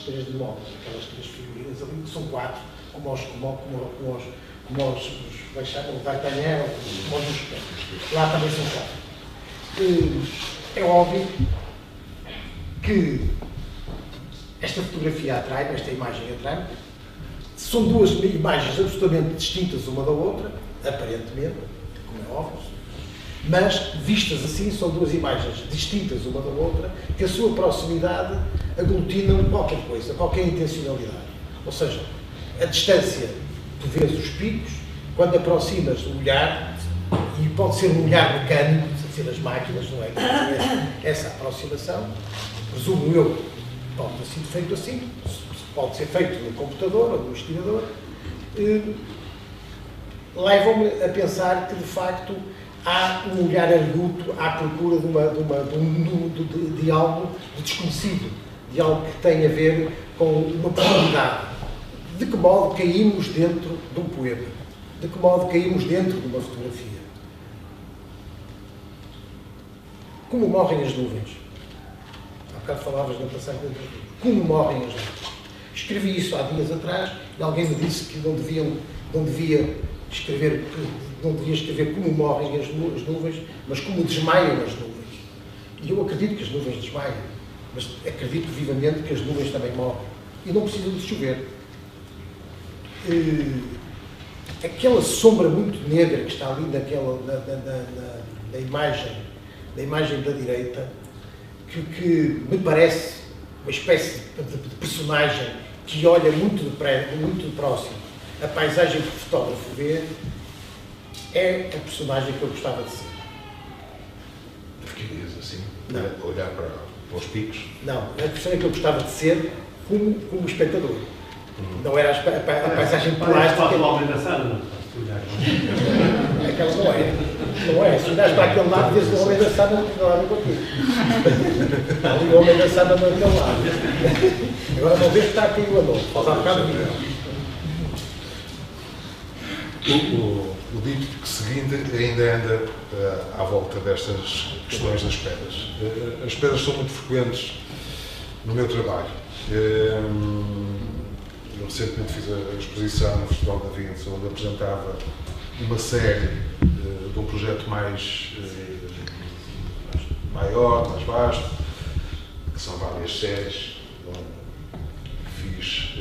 S2: três demónios, aquelas três figurinhas ali, que são 4, como os D'Artagnan, como os Mosqueteiros. Lá também são 4. É óbvio que esta fotografia atrai, esta imagem atrai. São duas imagens absolutamente distintas uma da outra, aparentemente, como é óbvio, mas vistas assim são duas imagens distintas uma da outra, que a sua proximidade aglutinam qualquer coisa, qualquer intencionalidade. Ou seja, a distância, tu vês os picos, quando aproximas o olhar, e pode ser um olhar mecânico, ser as máquinas, não é? Essa aproximação, presumo eu, pode ter sido feito assim, pode ser feito no computador ou no investigador, levam-me a pensar que, de facto, há um olhar arguto à procura de algo de desconhecido, de algo que tem a ver com uma profundidade. De que modo caímos dentro de um poema? De que modo caímos dentro de uma fotografia? Como morrem as nuvens? Há bocado falavas na passagem das nuvens. Como morrem as nuvens? Escrevi isso há dias atrás e alguém me disse que não devia escrever não deveria escrever como morrem as nuvens, mas como desmaiam as nuvens. E eu acredito que as nuvens desmaiam, mas acredito vivamente que as nuvens também morrem. E não precisam de chover. Aquela sombra muito negra que está ali na imagem da direita, que me parece uma espécie de personagem que olha muito de próximo a paisagem que o fotógrafo vê, é a personagem que eu gostava de ser.
S3: Ficarias assim?
S2: Não.
S3: Olhar para os picos?
S2: Não, a personagem que eu gostava de ser como espectador. Não era a paisagem plástica.
S7: O homem da sala, não?
S2: Aquela não é. Não é. Se olhares para aquele lado, vês o homem da sala, não tem nada a ver contigo. Ali o homem da sala naquele lado. Agora não vês que está aqui o anão. Faz há bocado
S3: o dito seguinte ainda anda à volta destas questões das pedras. As pedras são muito frequentes no meu trabalho. Eu recentemente fiz a exposição no Festival da Vinci, onde apresentava uma série de um projeto maior, mais vasto, que são várias séries, que fiz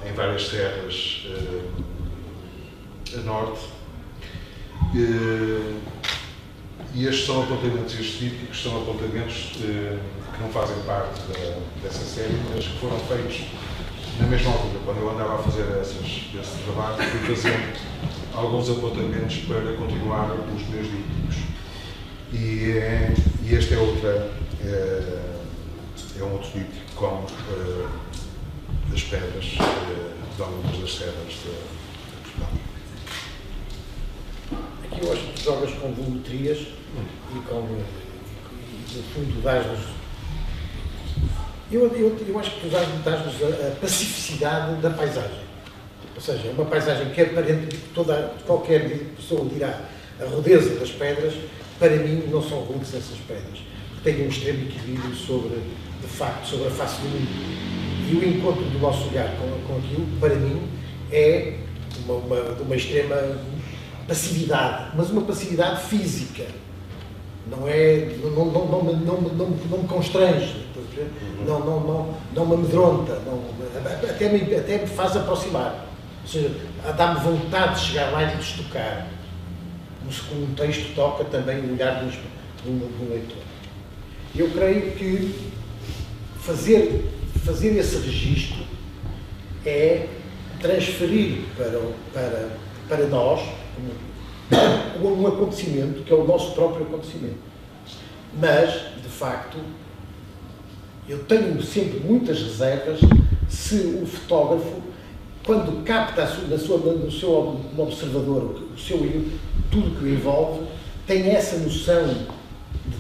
S3: em várias serras a norte. E estes são apontamentos típicos, são apontamentos que não fazem parte dessa série, mas que foram feitos na mesma altura. Quando eu andava a fazer esse trabalho, fui fazendo alguns apontamentos para continuar os meus dípticos. E este é um outro díptico com as pedras de algumas das serras de Portugal.
S2: Aqui eu acho que jogas com volumetrias e no fundo dás-nos. Eu acho que tu dás-nos a pacificidade da paisagem. Ou seja, é uma paisagem que aparente qualquer pessoa dirá a rudeza das pedras, para mim não são rudes essas pedras. Tem um extremo equilíbrio sobre a face do mundo. E o encontro do nosso olhar com aquilo, para mim, é uma extrema passividade, mas uma passividade física. Não me constrange, não me amedronta, até me faz aproximar. Ou seja, dá-me vontade de chegar lá e de tocar. Como um texto toca também o olhar do leitor. Eu creio que fazer esse registro é transferir para nós um acontecimento que é o nosso próprio acontecimento. Mas, de facto, eu tenho sempre muitas reservas se o fotógrafo, quando capta no seu observador tudo que o envolve, tem essa noção de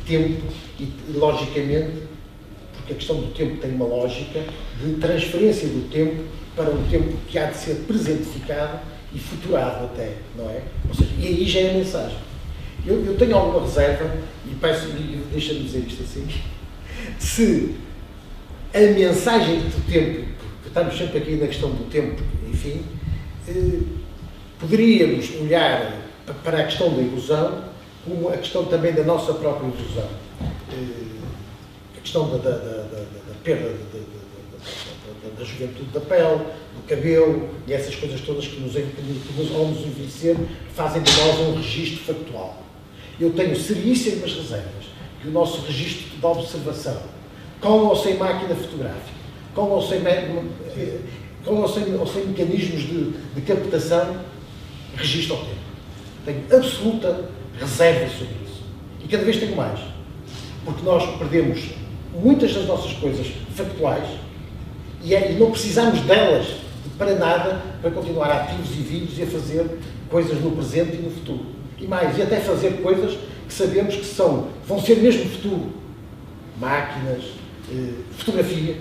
S2: tempo e, logicamente, porque a questão do tempo tem uma lógica, de transferência do tempo para um tempo que há de ser presentificado e futurado até, não é? Ou seja, e aí já é a mensagem. Eu tenho alguma reserva, e deixa-me dizer isto assim, se a mensagem do tempo, porque estamos sempre aqui na questão do tempo, enfim, poderíamos olhar para a questão da ilusão como a questão também da nossa própria ilusão. A questão da perda da juventude da pele, do cabelo e essas coisas todas que ao nos envelhecer, fazem de nós um registro factual. Eu tenho seríssimas reservas que o nosso registro de observação, com ou sem máquina fotográfica, com ou sem mecanismos de captação, registra o tempo. Tenho absoluta reserva sobre isso. E cada vez tenho mais. Porque nós perdemos muitas das nossas coisas factuais e não precisamos delas para nada para continuar ativos e vivos e a fazer coisas no presente e no futuro. E mais, e até fazer coisas que sabemos que vão ser mesmo futuro. Máquinas, fotografia,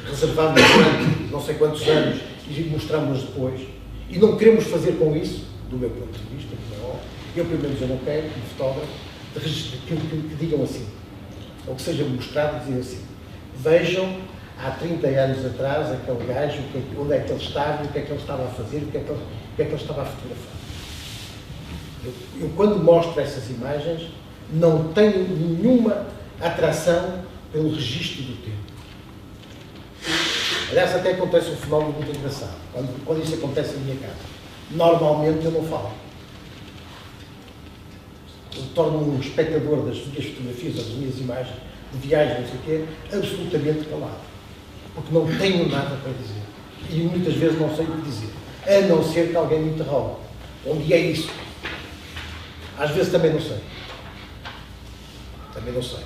S2: reservamos durante não sei quantos anos e mostramos-nos depois. E não queremos fazer com isso, do meu ponto de vista, eu pelo menos eu não quero, como fotógrafo, que digam assim, ou que seja mostrado e dizer assim, vejam há 30 anos atrás aquele gajo, onde é que ele estava, o que é que ele estava a fazer, o que é que ele estava a fotografar. Eu quando mostro essas imagens, não tenho nenhuma atração pelo registro do tempo. Aliás, até acontece um fenómeno muito engraçado. Quando isso acontece na minha casa, normalmente eu não falo. Eu torno um espectador das minhas fotografias ou das minhas imagens de viagem, não sei o quê, absolutamente calado. Porque não tenho nada para dizer. E muitas vezes não sei o que dizer. A não ser que alguém me interrompa. Onde é isso? Às vezes também não sei. Também não sei.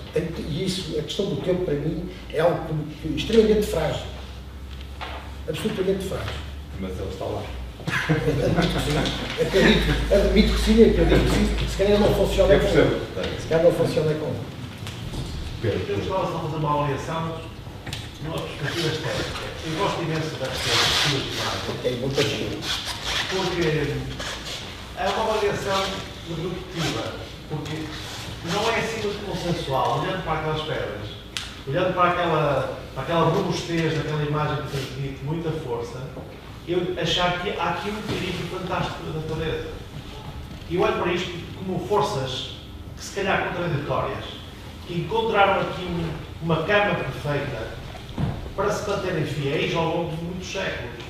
S2: E isso, a questão do tempo, para mim, é algo extremamente frágil. Absolutamente frágil.
S6: Mas ele está lá.
S2: Admito que sim, acredito que sim. Se calhar não funciona com ele. Se calhar não funciona com ele.
S5: Eu gostava de fazer uma avaliação numa perspectiva estética. Eu gosto imenso das suas imagens.
S2: Tem muita gente.
S5: Porque é uma avaliação redutiva. Porque não é assim muito consensual, olhando para aquelas pedras, olhando para aquela robustez daquela imagem que transmite muita força, eu achar que há aqui um equilíbrio fantástico da natureza. E eu olho para isto como forças que se calhar contraditórias, que encontraram aqui uma cama perfeita para se manterem fiéis ao longo de muitos séculos.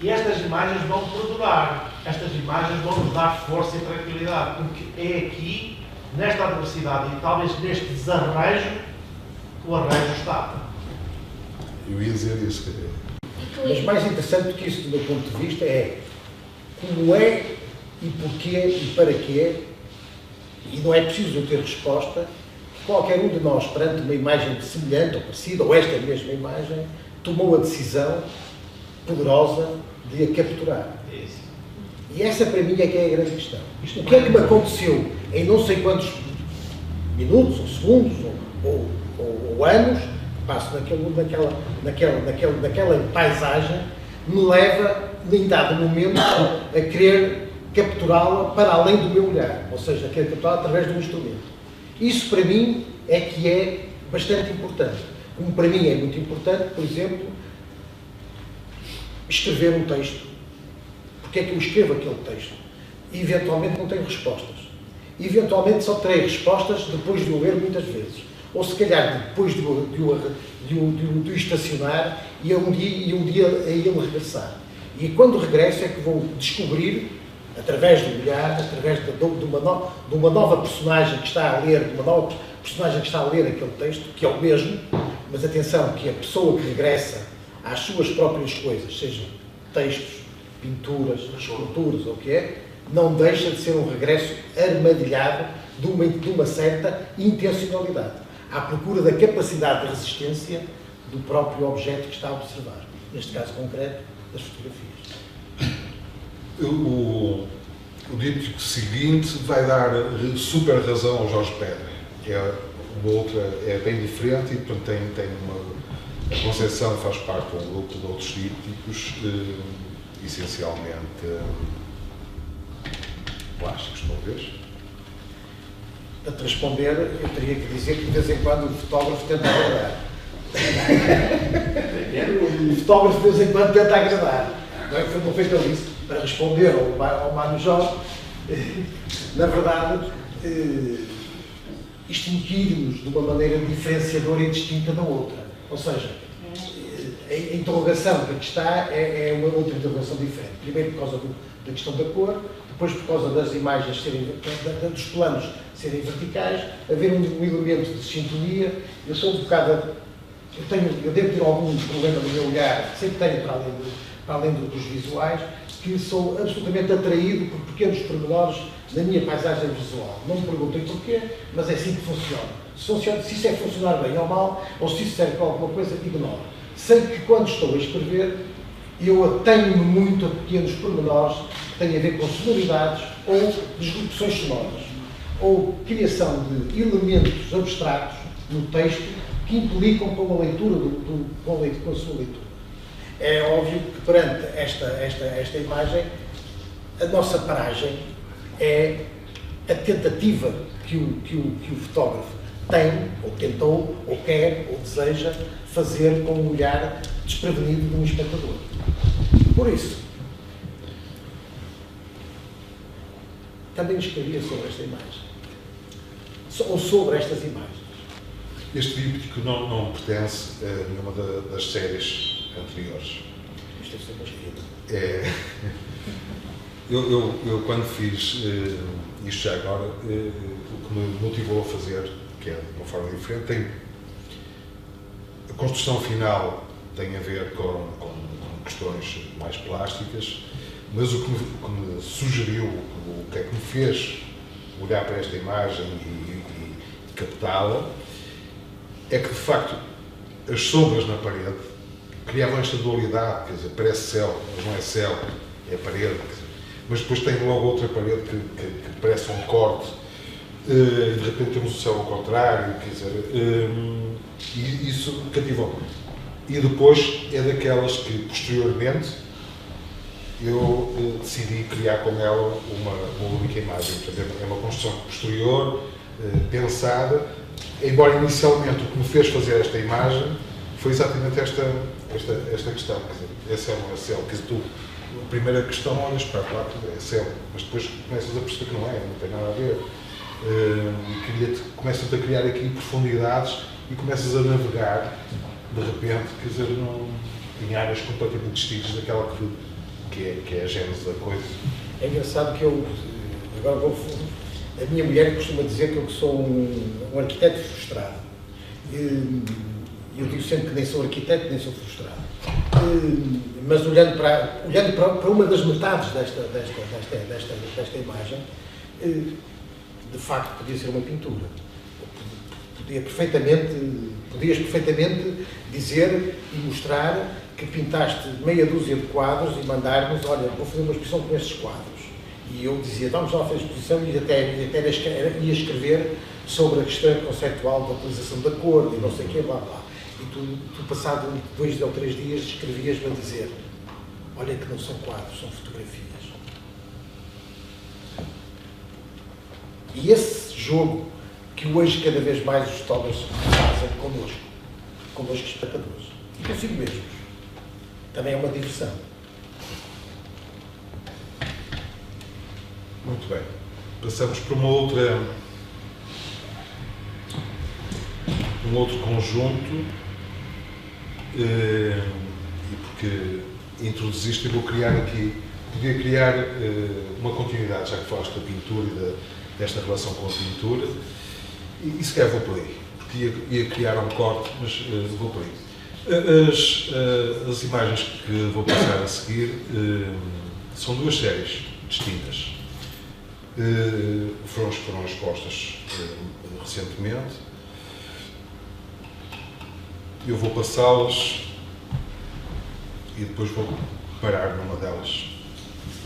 S5: E estas imagens vão perdurar, estas imagens vão nos dar força e tranquilidade, porque é aqui, nesta adversidade e talvez neste desarranjo, que o arranjo está.
S3: Eu ia dizer isso, quer dizer.
S2: Mas mais interessante do que isso, do meu ponto de vista, é como é e porquê e para quê, e não é preciso eu ter resposta, que qualquer um de nós, perante uma imagem semelhante ou parecida, ou esta mesma imagem, tomou a decisão poderosa de a capturar. E essa para mim é que é a grande questão. O que é que me aconteceu em não sei quantos minutos, ou segundos, ou anos, passo naquela paisagem, me leva, em dado momento, a querer capturá-la para além do meu olhar, ou seja, a querer capturá-la através de um instrumento. Isso para mim é que é bastante importante. Como para mim é muito importante, por exemplo, escrever um texto. Porque é que eu escrevo aquele texto? E eventualmente não tenho respostas. Eventualmente só terei respostas depois de o ler muitas vezes. Ou se calhar depois de o estacionar e um dia a ele regressar. E quando regresso é que vou descobrir, através do olhar, através de uma nova personagem que está a ler, aquele texto, que é o mesmo, mas atenção, que a pessoa que regressa às suas próprias coisas, sejam textos, pinturas, esculturas ou o que é, não deixa de ser um regresso armadilhado de uma certa intencionalidade, à procura da capacidade de resistência do próprio objeto que está a observar, neste caso concreto, das fotografias.
S3: O díptico seguinte vai dar super razão ao Jorge Pedra. Uma outra é bem diferente e, portanto, tem a Conceição faz parte de um grupo de outros dípticos, essencialmente plásticos, talvez.
S2: Para te responder, eu teria que dizer que de vez em quando o fotógrafo tenta agradar. O fotógrafo de vez em quando tenta agradar. Não foi que ele disse. Para responder ao Mário Jorge, na verdade, extinguirmos de uma maneira diferenciadora e distinta da outra. Ou seja, a interrogação que aqui está é uma outra interrogação diferente. Primeiro por causa da questão da cor, depois por causa das imagens dos planos serem verticais, haver um elemento de sintonia. Eu sou um bocado... Eu devo ter algum problema no meu olhar, sempre tenho para além dos visuais, que sou absolutamente atraído por pequenos pormenores na minha paisagem visual. Não me perguntem porquê, mas é assim que funciona. Se isso é funcionar bem ou mal, ou se isso serve para alguma coisa, ignoro. Sei que quando estou a escrever, eu atenho-me muito a pequenos pormenores que têm a ver com sonoridades ou disrupções sonoras, ou criação de elementos abstratos no texto que implicam com a leitura, com a sua leitura. É óbvio que perante esta imagem, a nossa paragem é a tentativa que o fotógrafo tem, ou tentou, ou quer, ou deseja fazer com um olhar desprevenido de um espectador. Por isso, também escrevia sobre esta imagem. Ou sobre estas imagens.
S3: Este díptico não pertence a nenhuma das séries anteriores.
S2: Isto deve ser uma escrita.
S3: Eu quando fiz isto já agora, o que me motivou a fazer, que é de uma forma diferente, a construção final tem a ver com questões mais plásticas, mas o que me sugeriu, o que é que me fez olhar para esta imagem e captá-la, é que de facto as sombras na parede criavam esta dualidade, quer dizer, parece céu, mas não é céu, é parede, quer dizer, mas depois tem logo outra parede que parece um corte, de repente temos o céu ao contrário, quer dizer, e isso cativou. E depois é daquelas que posteriormente eu decidi criar com ela uma única imagem. Portanto, é uma construção posterior, pensada, embora inicialmente o que me fez fazer esta imagem foi exatamente esta questão, quer dizer, é céu ou não é céu, quer dizer, a primeira questão, olhas para lá, é céu, mas depois começas a perceber que não tem nada a ver, começas a criar aqui profundidades e começas a navegar, de repente, quer dizer, em áreas completamente distintas daquela que é a gênese da coisa.
S2: É engraçado que a minha mulher costuma dizer que eu sou um arquiteto frustrado. Eu digo sempre que nem sou arquiteto, nem sou frustrado. Mas olhando para uma das metades desta imagem, de facto podia ser uma pintura. Podias perfeitamente dizer e mostrar que pintaste meia dúzia de quadros e mandar-nos, olha, vou fazer uma exposição com estes quadros. E eu dizia, vamos lá fazer a exposição e até ia escrever sobre a questão conceptual da utilização da cor e não sei o quê, blá blá. E tu passado 2 ou 3 dias, escrevias-me a dizer, olha que não são quadros, são fotografias. E esse jogo que hoje cada vez mais os fotógrafos fazem connosco espectadores, e consigo mesmos, também é uma diversão.
S3: Muito bem. Passamos para um outro conjunto, e porque introduziste, eu vou criar aqui, podia criar uma continuidade, já que falaste da pintura e desta relação com a pintura, e se calhar vou por aí, porque ia criar um corte, mas vou por aí. As imagens que vou passar a seguir são 2 séries distintas. Foram expostas recentemente. Eu vou passá-las e depois vou parar numa delas,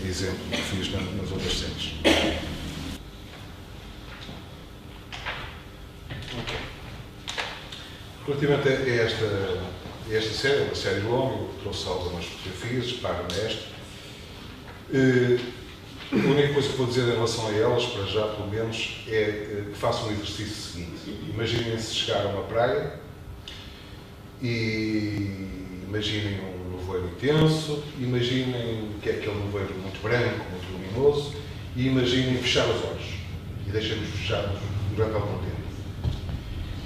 S3: exemplo que fiz nas outras séries. Okay. Relativamente a esta série, uma série longa, eu trouxe algumas fotografias, para nesta. A única coisa que vou dizer em relação a elas, para já pelo menos, é que façam o exercício seguinte. Imaginem-se chegar a uma praia e imaginem um nevoeiro intenso, imaginem que é aquele nevoeiro muito branco, muito luminoso, e imaginem fechar os olhos e deixem-nos fechados durante algum tempo.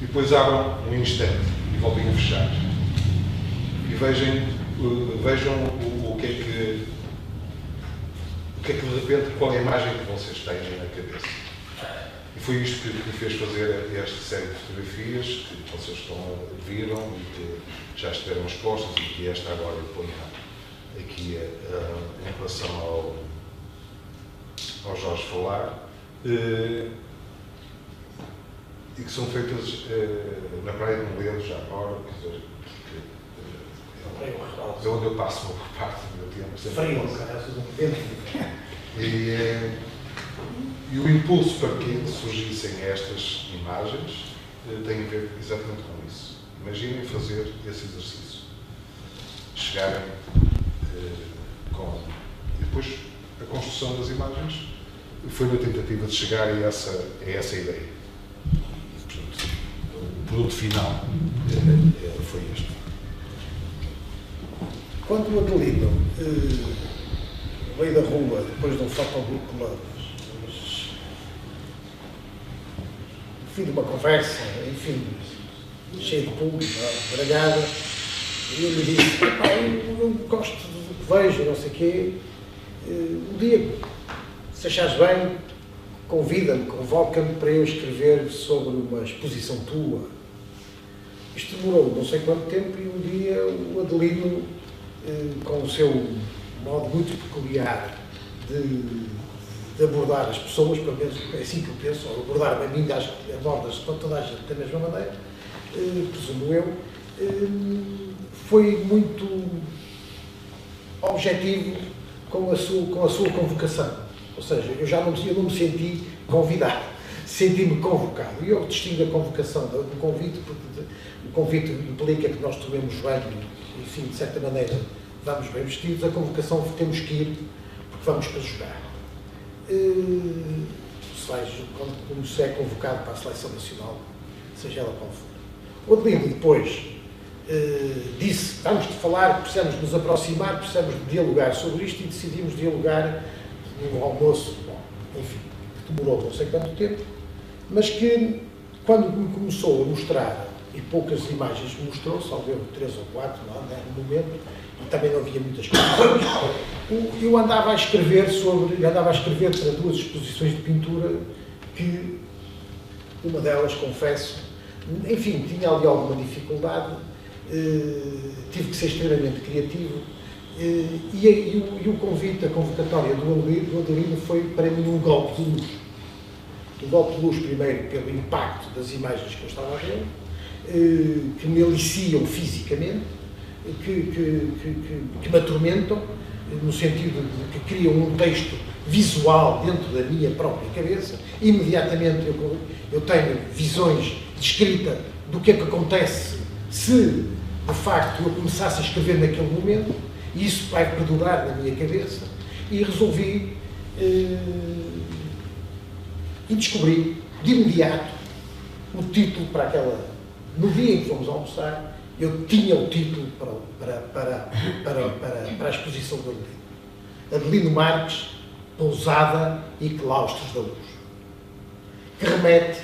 S3: E depois abram um instante e voltem a fechar. E vejam o que é que de repente, qual é a imagem que vocês têm na cabeça. E foi isto que me fez fazer esta série de fotografias que vocês viram e que já estiveram expostas e que esta agora eu ponho aqui em relação ao Jorge falar. E que são feitas na Praia de Moledo, já agora, quer dizer, é onde eu passo uma parte do meu tempo. E o impulso para que surgissem estas imagens tem a ver exatamente com isso. Imaginem fazer esse exercício. Chegarem E depois a construção das imagens foi na tentativa de chegar a essa ideia. Portanto, o produto final foi este.
S2: Quando o Adelino, no meio da rua, depois de um fotobook club, nos fim de uma conversa, enfim, cheia de público, baralhada, e eu lhe disse, pá, eu gosto do que vejo, não sei o quê, um dia, se achares bem, convida-me, convoca-me para eu escrever sobre uma exposição tua. Isto demorou não sei quanto tempo e um dia o Adelino, com o seu modo muito peculiar de abordar as pessoas, pelo menos é assim que eu penso, ou abordar-me a mim, acho que abordas toda a gente da mesma maneira, presumo eu, foi muito objetivo com a sua convocação. Ou seja, eu não me senti convidado, senti-me convocado. E eu distingo a convocação do convite, porque o convite implica que nós tomemos bem, enfim, de certa maneira, vamos bem vestidos. A convocação temos que ir, porque vamos para jogar. Quando se é convocado para a Seleção Nacional, seja ela qual for. O Adelino depois disse, vamos falar, precisamos nos aproximar, precisamos de dialogar sobre isto, e decidimos dialogar no almoço, bom, enfim, que demorou não sei quanto tempo, mas que quando me começou a mostrar, e poucas imagens me mostrou, só deu 3 ou 4 no momento, e também não havia muitas coisas, eu andava a escrever para 2 exposições de pintura, que uma delas, confesso, enfim, tinha ali alguma dificuldade, tive que ser extremamente criativo, e o convite, a convocatória do Adelino foi para mim um golpe de luz. Um golpe de luz, primeiro, pelo impacto das imagens que eu estava a ver, que me aliciam fisicamente, que me atormentam, no sentido de que criam um texto visual dentro da minha própria cabeça. Imediatamente eu tenho visões de escrita do que é que acontece se, de facto, eu começasse a escrever naquele momento. E isso vai perdurar na minha cabeça, e resolvi e descobri de imediato o título para aquela. No dia em que fomos almoçar, eu tinha o título para a exposição do Adelino. Adelino Marques, Pousada e Claustros da Luz. Que remete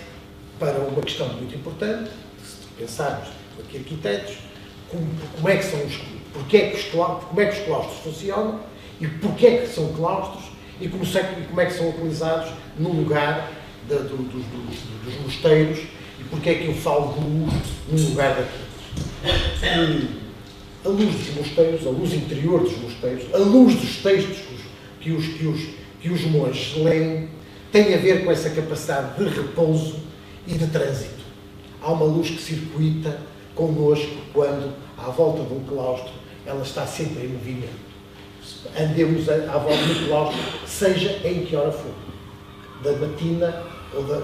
S2: para uma questão muito importante, se pensarmos aqui arquitetos, como é que são como é que os claustros funcionam e porque é que são claustros e como é que são utilizados no lugar dos mosteiros e porque é que eu falo de luz no lugar daqueles. A luz dos mosteiros, a luz interior dos mosteiros, a luz dos textos que os monges leem, tem a ver com essa capacidade de repouso e de trânsito. Há uma luz que circuita connosco quando, à volta de um claustro, ela está sempre em movimento. Andemos à volta do claustro, seja em que hora for, da matina ou da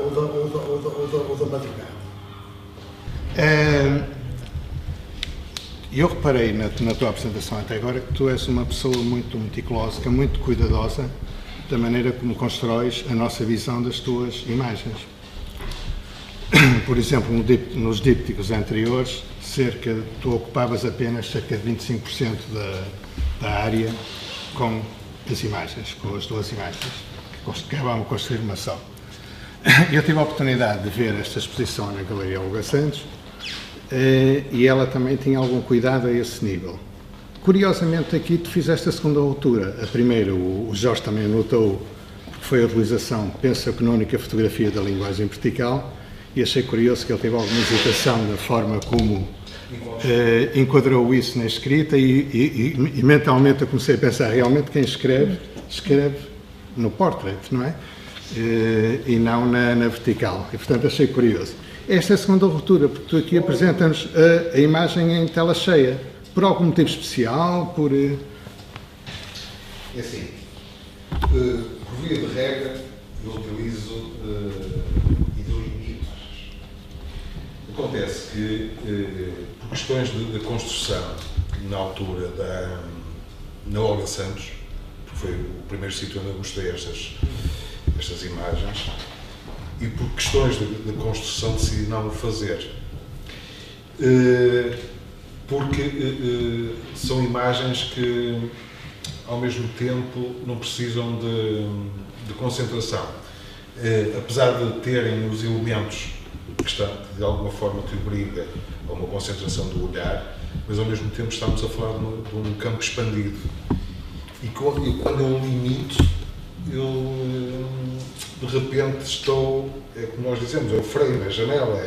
S2: madrugada.
S1: Eu reparei na tua apresentação até agora que tu és uma pessoa muito meticulosa, muito cuidadosa da maneira como constróis a nossa visão das tuas imagens. Por exemplo, nos dípticos anteriores, tu ocupavas apenas cerca de 25% da área com as imagens, com as 2 imagens, que acabavam de construir uma só. Eu tive a oportunidade de ver esta exposição na Galeria Olga Santos e ela também tinha algum cuidado a esse nível. Curiosamente, aqui tu fizeste a segunda altura. A primeira, o Jorge também notou, que foi a utilização, penso que na única fotografia da linguagem vertical, e achei curioso que ele teve alguma hesitação na forma como enquadrou isso na escrita e mentalmente eu comecei a pensar, realmente quem escreve no portrait, não é? E não na vertical. E, portanto, achei curioso. Esta é a segunda ruptura, porque tu aqui apresenta-nos a imagem em tela cheia. Por algum motivo especial? É
S3: assim, por via de regra, eu utilizo e delimito. Acontece que, por questões de construção, na altura na Olga Santos, que foi o primeiro sítio onde eu mostrei estas imagens, e por questões de construção decidi não o fazer. Porque são imagens que, ao mesmo tempo, não precisam de concentração. Apesar de terem os elementos de alguma forma te obriga a uma concentração do olhar, mas ao mesmo tempo estamos a falar de um campo expandido. E quando eu limito, eu de repente estou, é como nós dizemos, é o frame, é a janela,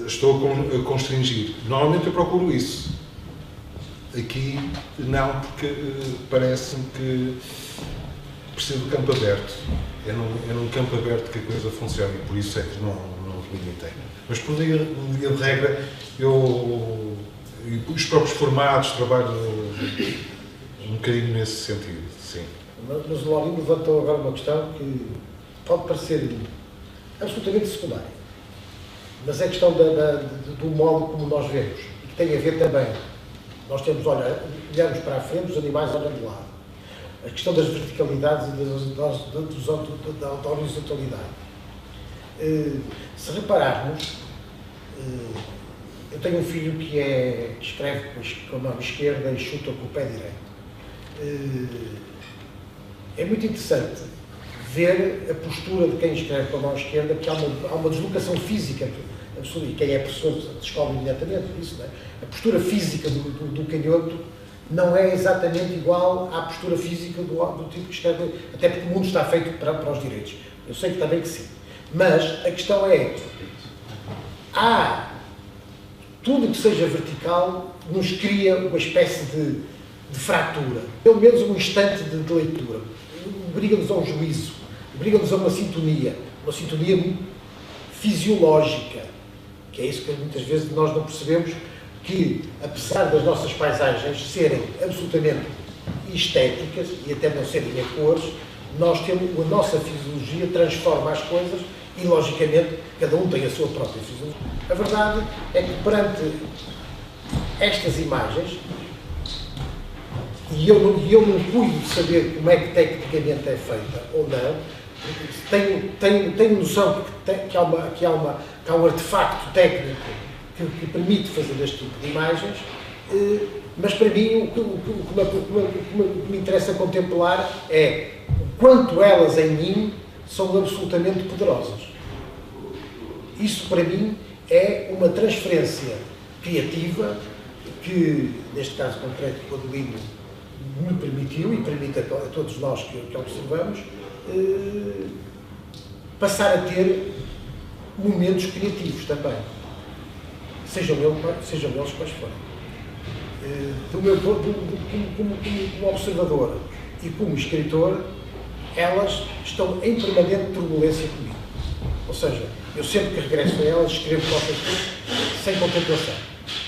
S3: estou a constringir. Normalmente eu procuro isso. Aqui não, porque parece-me que preciso do campo aberto. É num campo aberto que a coisa funciona e por isso é que não limitei. Mas por via de regra, os próprios formatos trabalho um bocadinho nesse sentido, sim.
S2: Mas o Laurindo levantou agora uma questão que pode parecer absolutamente secundária, mas é a questão do modo como nós vemos e que tem a ver também. Nós temos, olhamos para a frente, os animais olham de lado. A questão das verticalidades e da horizontalidade. Se repararmos, eu tenho um filho que escreve com a mão esquerda e chuta com o pé direito. É muito interessante ver a postura de quem escreve com a mão esquerda, que há uma deslocação física absoluta, e quem é professor descobre imediatamente isso, não é? A postura física do canhoto não é exatamente igual à postura física do tipo que escreve, até porque o mundo está feito para os direitos. Eu sei que também que sim. Mas a questão é, tudo que seja vertical nos cria uma espécie de fratura, pelo menos um instante de leitura. Obriga-nos a um juízo, obriga-nos a uma sintonia fisiológica, que é isso que muitas vezes nós não percebemos, que apesar das nossas paisagens serem absolutamente estéticas e até não serem a cores, a nossa fisiologia transforma as coisas e, logicamente, cada um tem a sua própria fisiologia. A verdade é que perante estas imagens, e eu não cuido de saber como é que tecnicamente é feita ou não, tenho noção que há um artefacto técnico que permite fazer este tipo de imagens, mas para mim o que me interessa contemplar é o quanto elas em mim são absolutamente poderosas. Isso para mim é uma transferência criativa que, neste caso concreto, o Adelino me permitiu e permite a todos nós que observamos passar a ter momentos criativos também. Sejam eles quais forem. Como observador e como escritor, elas estão em permanente turbulência comigo. Ou seja, eu sempre que regresso a elas, escrevo qualquer coisa sem contemplação.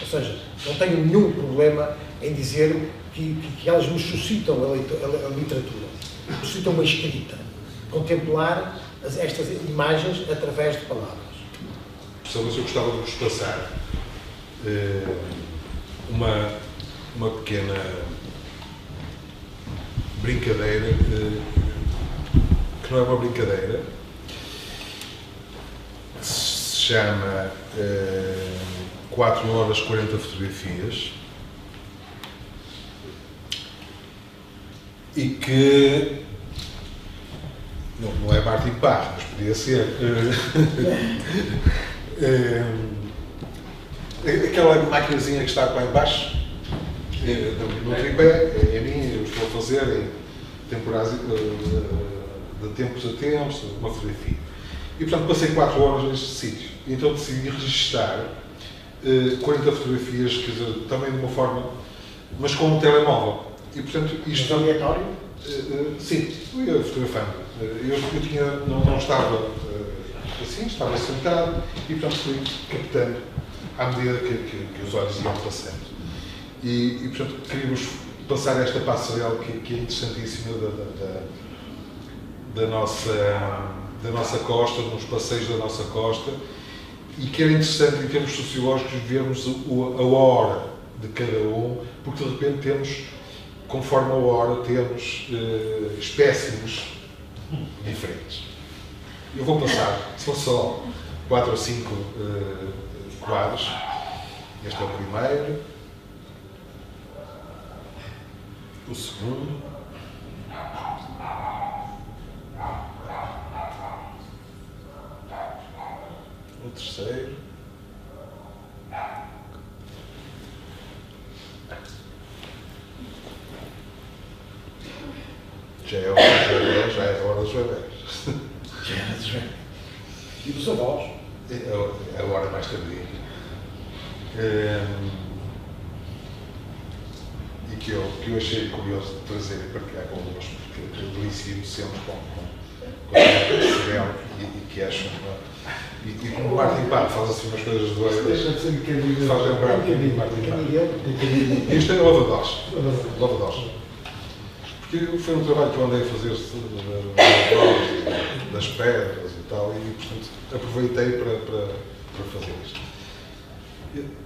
S2: Ou seja, não tenho nenhum problema em dizer que elas me suscitam a literatura, suscitam uma escrita. Contemplar estas imagens através de palavras.
S3: Professor, mas eu gostava de vos passar uma pequena brincadeira, que não é uma brincadeira, que se chama 4 horas 40 fotografias e que não é Martin Parr, mas podia ser. Aquela maquinazinha que está lá em baixo, no tripé, é minha, eu estou a fazer em temporais, de tempos a tempos, uma fotografia. E, portanto, passei 4 horas neste sítio. Então decidi registar 40 fotografias, quer dizer, também de uma forma, mas com um telemóvel. E, portanto, isto...
S2: É aleatório?
S3: Sim, eu ia fotografando. Eu não estava assim, estava sentado e, portanto, fui captando à medida que os olhos iam passando. E portanto, queríamos passar esta passarela que é interessantíssima da nossa costa, nos passeios da nossa costa, e que era interessante, em termos sociológicos, vermos a hora de cada um, porque de repente temos, conforme a hora, temos espécimes diferentes. Eu vou passar, são só 4 ou 5 quadros. Este é o primeiro, o segundo, o terceiro. Já é a hora dos bebés.
S2: E dos avós?
S3: É a hora mais tardia. E que eu achei curioso de trazer e partilhar convosco, porque eu delicio-me sempre com Israel e que acham. E como o Martin Parr faz assim umas coisas doidas, faz lembrar um bocadinho de Martin Parr. Isto é Lavadós. Porque foi um trabalho que eu andei a fazer das pedras e tal, e portanto aproveitei para fazer isto.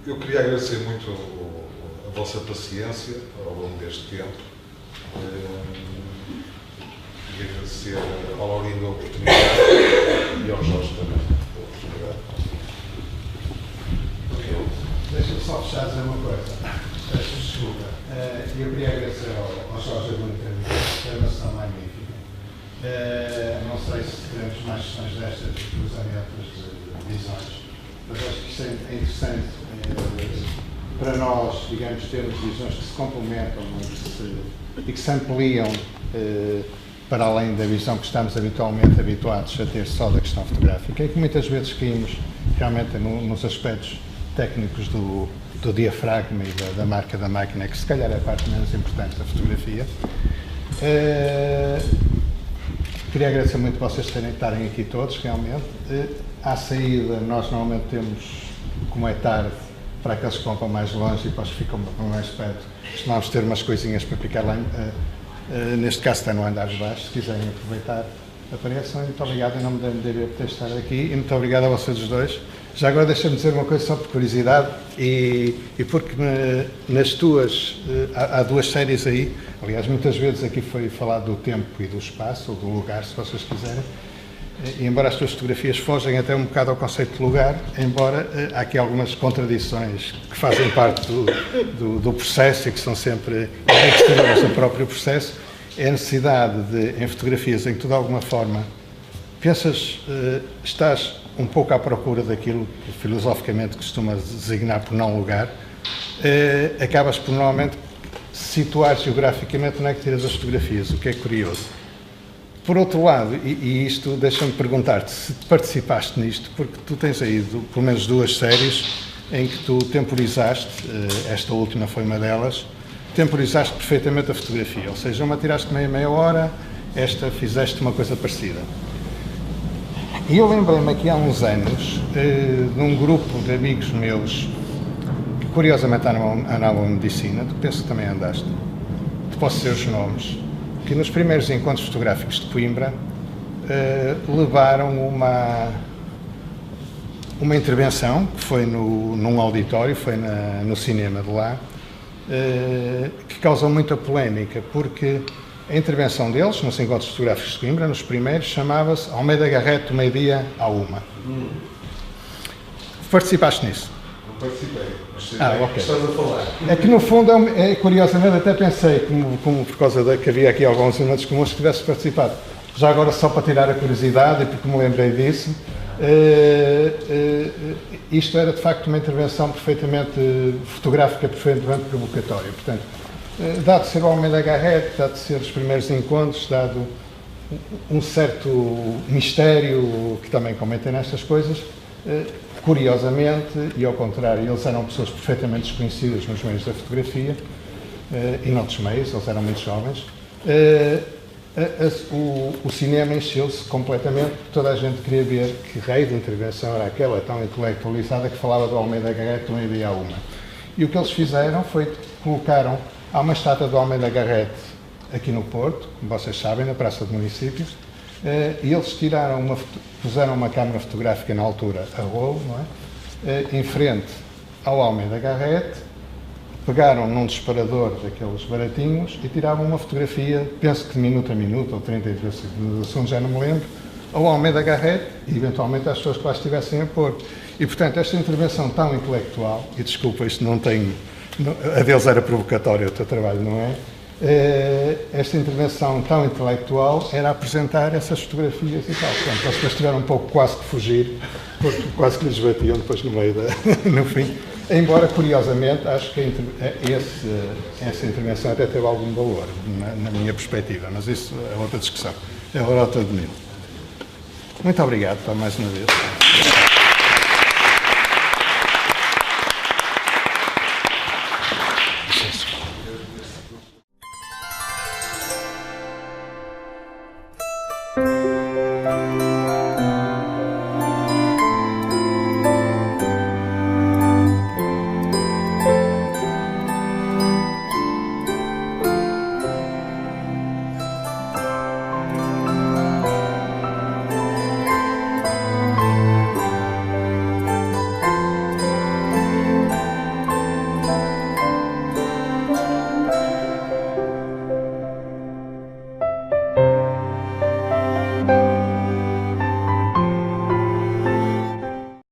S3: Eu queria agradecer muito a vossa paciência ao longo deste tempo e agradecer ao Laurindo a oportunidade e ao Jorge também a oportunidade.
S1: Deixa-me só fechar dizer uma coisa. Peço desculpa. Eu queria agradecer ao Jorge a intervenção magnífica. Não sei se teremos mais sessões destas de cruzamentos de visões, mas acho que isto é interessante para nós, digamos, termos visões que se complementam e que se ampliam para além da visão que estamos habitualmente habituados a ter só da questão fotográfica, e que muitas vezes caímos realmente nos aspectos técnicos do diafragma e da marca da máquina, que se calhar é a parte menos importante da fotografia. Queria agradecer muito vocês estarem aqui todos, realmente. À saída, nós normalmente temos, como é tarde, para aqueles que vão para mais longe e para os que ficam mais perto, costumamos ter umas coisinhas para picar lá, neste caso está no andar de baixo, se quiserem aproveitar, apareçam. Muito obrigado em nome da MDB por ter estado aqui e muito obrigado a vocês os dois. Já agora deixa-me dizer uma coisa só por curiosidade e porque nas tuas, há duas séries aí, aliás muitas vezes aqui foi falado do tempo e do espaço, ou do lugar, se vocês quiserem, e embora as tuas fotografias fogem até um bocado ao conceito de lugar, embora há aqui algumas contradições que fazem parte do processo e que são sempre enriquecedoras do próprio processo, é a necessidade de, em fotografias em que tu de alguma forma pensas, estás um pouco à procura daquilo que filosoficamente costumas designar por não lugar, acabas por normalmente situar geograficamente onde é que tiras as fotografias, o que é curioso. Por outro lado, e isto deixa-me perguntar-te se participaste nisto, porque tu tens aí pelo menos duas séries em que tu temporizaste, esta última foi uma delas, temporizaste perfeitamente a fotografia, ou seja, uma tiraste meia hora, esta fizeste uma coisa parecida. E eu lembrei-me aqui há uns anos de um grupo de amigos meus que curiosamente andavam em medicina, tu penso que também andaste, te posso dizer os nomes, que nos primeiros encontros fotográficos de Coimbra levaram uma intervenção que foi num auditório, foi no cinema de lá, que causou muita polémica, porque a intervenção deles, nos encontros fotográficos de Coimbra, nos primeiros, chamava-se Almeida Garrett, do meio-dia à 1. Participaste nisso?
S3: Não participei, mas sei
S1: ok.
S3: que estás a falar.
S1: É que no fundo, curiosamente, até pensei, como por causa que havia aqui alguns elementos comuns, que tivesse participado. Já agora, só para tirar a curiosidade, e porque me lembrei disso, isto era de facto uma intervenção perfeitamente fotográfica, perfeitamente provocatória. Portanto, dado ser o Almeida Garrett, dado ser os primeiros encontros, dado um certo mistério que também comentem nestas coisas, curiosamente, e ao contrário, eles eram pessoas perfeitamente desconhecidas nos meios da fotografia e noutros meios, eles eram muito jovens, o cinema encheu-se completamente, toda a gente queria ver que raio de intervenção era aquela tão intelectualizada que falava do Almeida Garrett de uma ideia a uma. E o que eles fizeram foi, há uma estátua do Almeida Garrett aqui no Porto, como vocês sabem, na Praça do Município, e eles puseram uma câmara fotográfica na altura a rolo, não é? Em frente ao Almeida Garrett, pegaram num disparador daqueles baratinhos e tiravam uma fotografia, penso que de minuto a minuto, ou 32 segundos, já não me lembro, ao Almeida Garrett e eventualmente às pessoas que lá estivessem a pôr. E portanto esta intervenção tão intelectual, e desculpa, isto não tem, a deles era provocatória, o teu trabalho não é, esta intervenção tão intelectual era apresentar essas fotografias e tal. Portanto, eles depois tiveram um pouco quase que fugir, porque quase que lhes batiam depois no meio no fim. Embora, curiosamente, acho que essa intervenção até teve algum valor, na minha perspectiva, mas isso é outra discussão, é outra domingo. Muito obrigado, mais uma vez.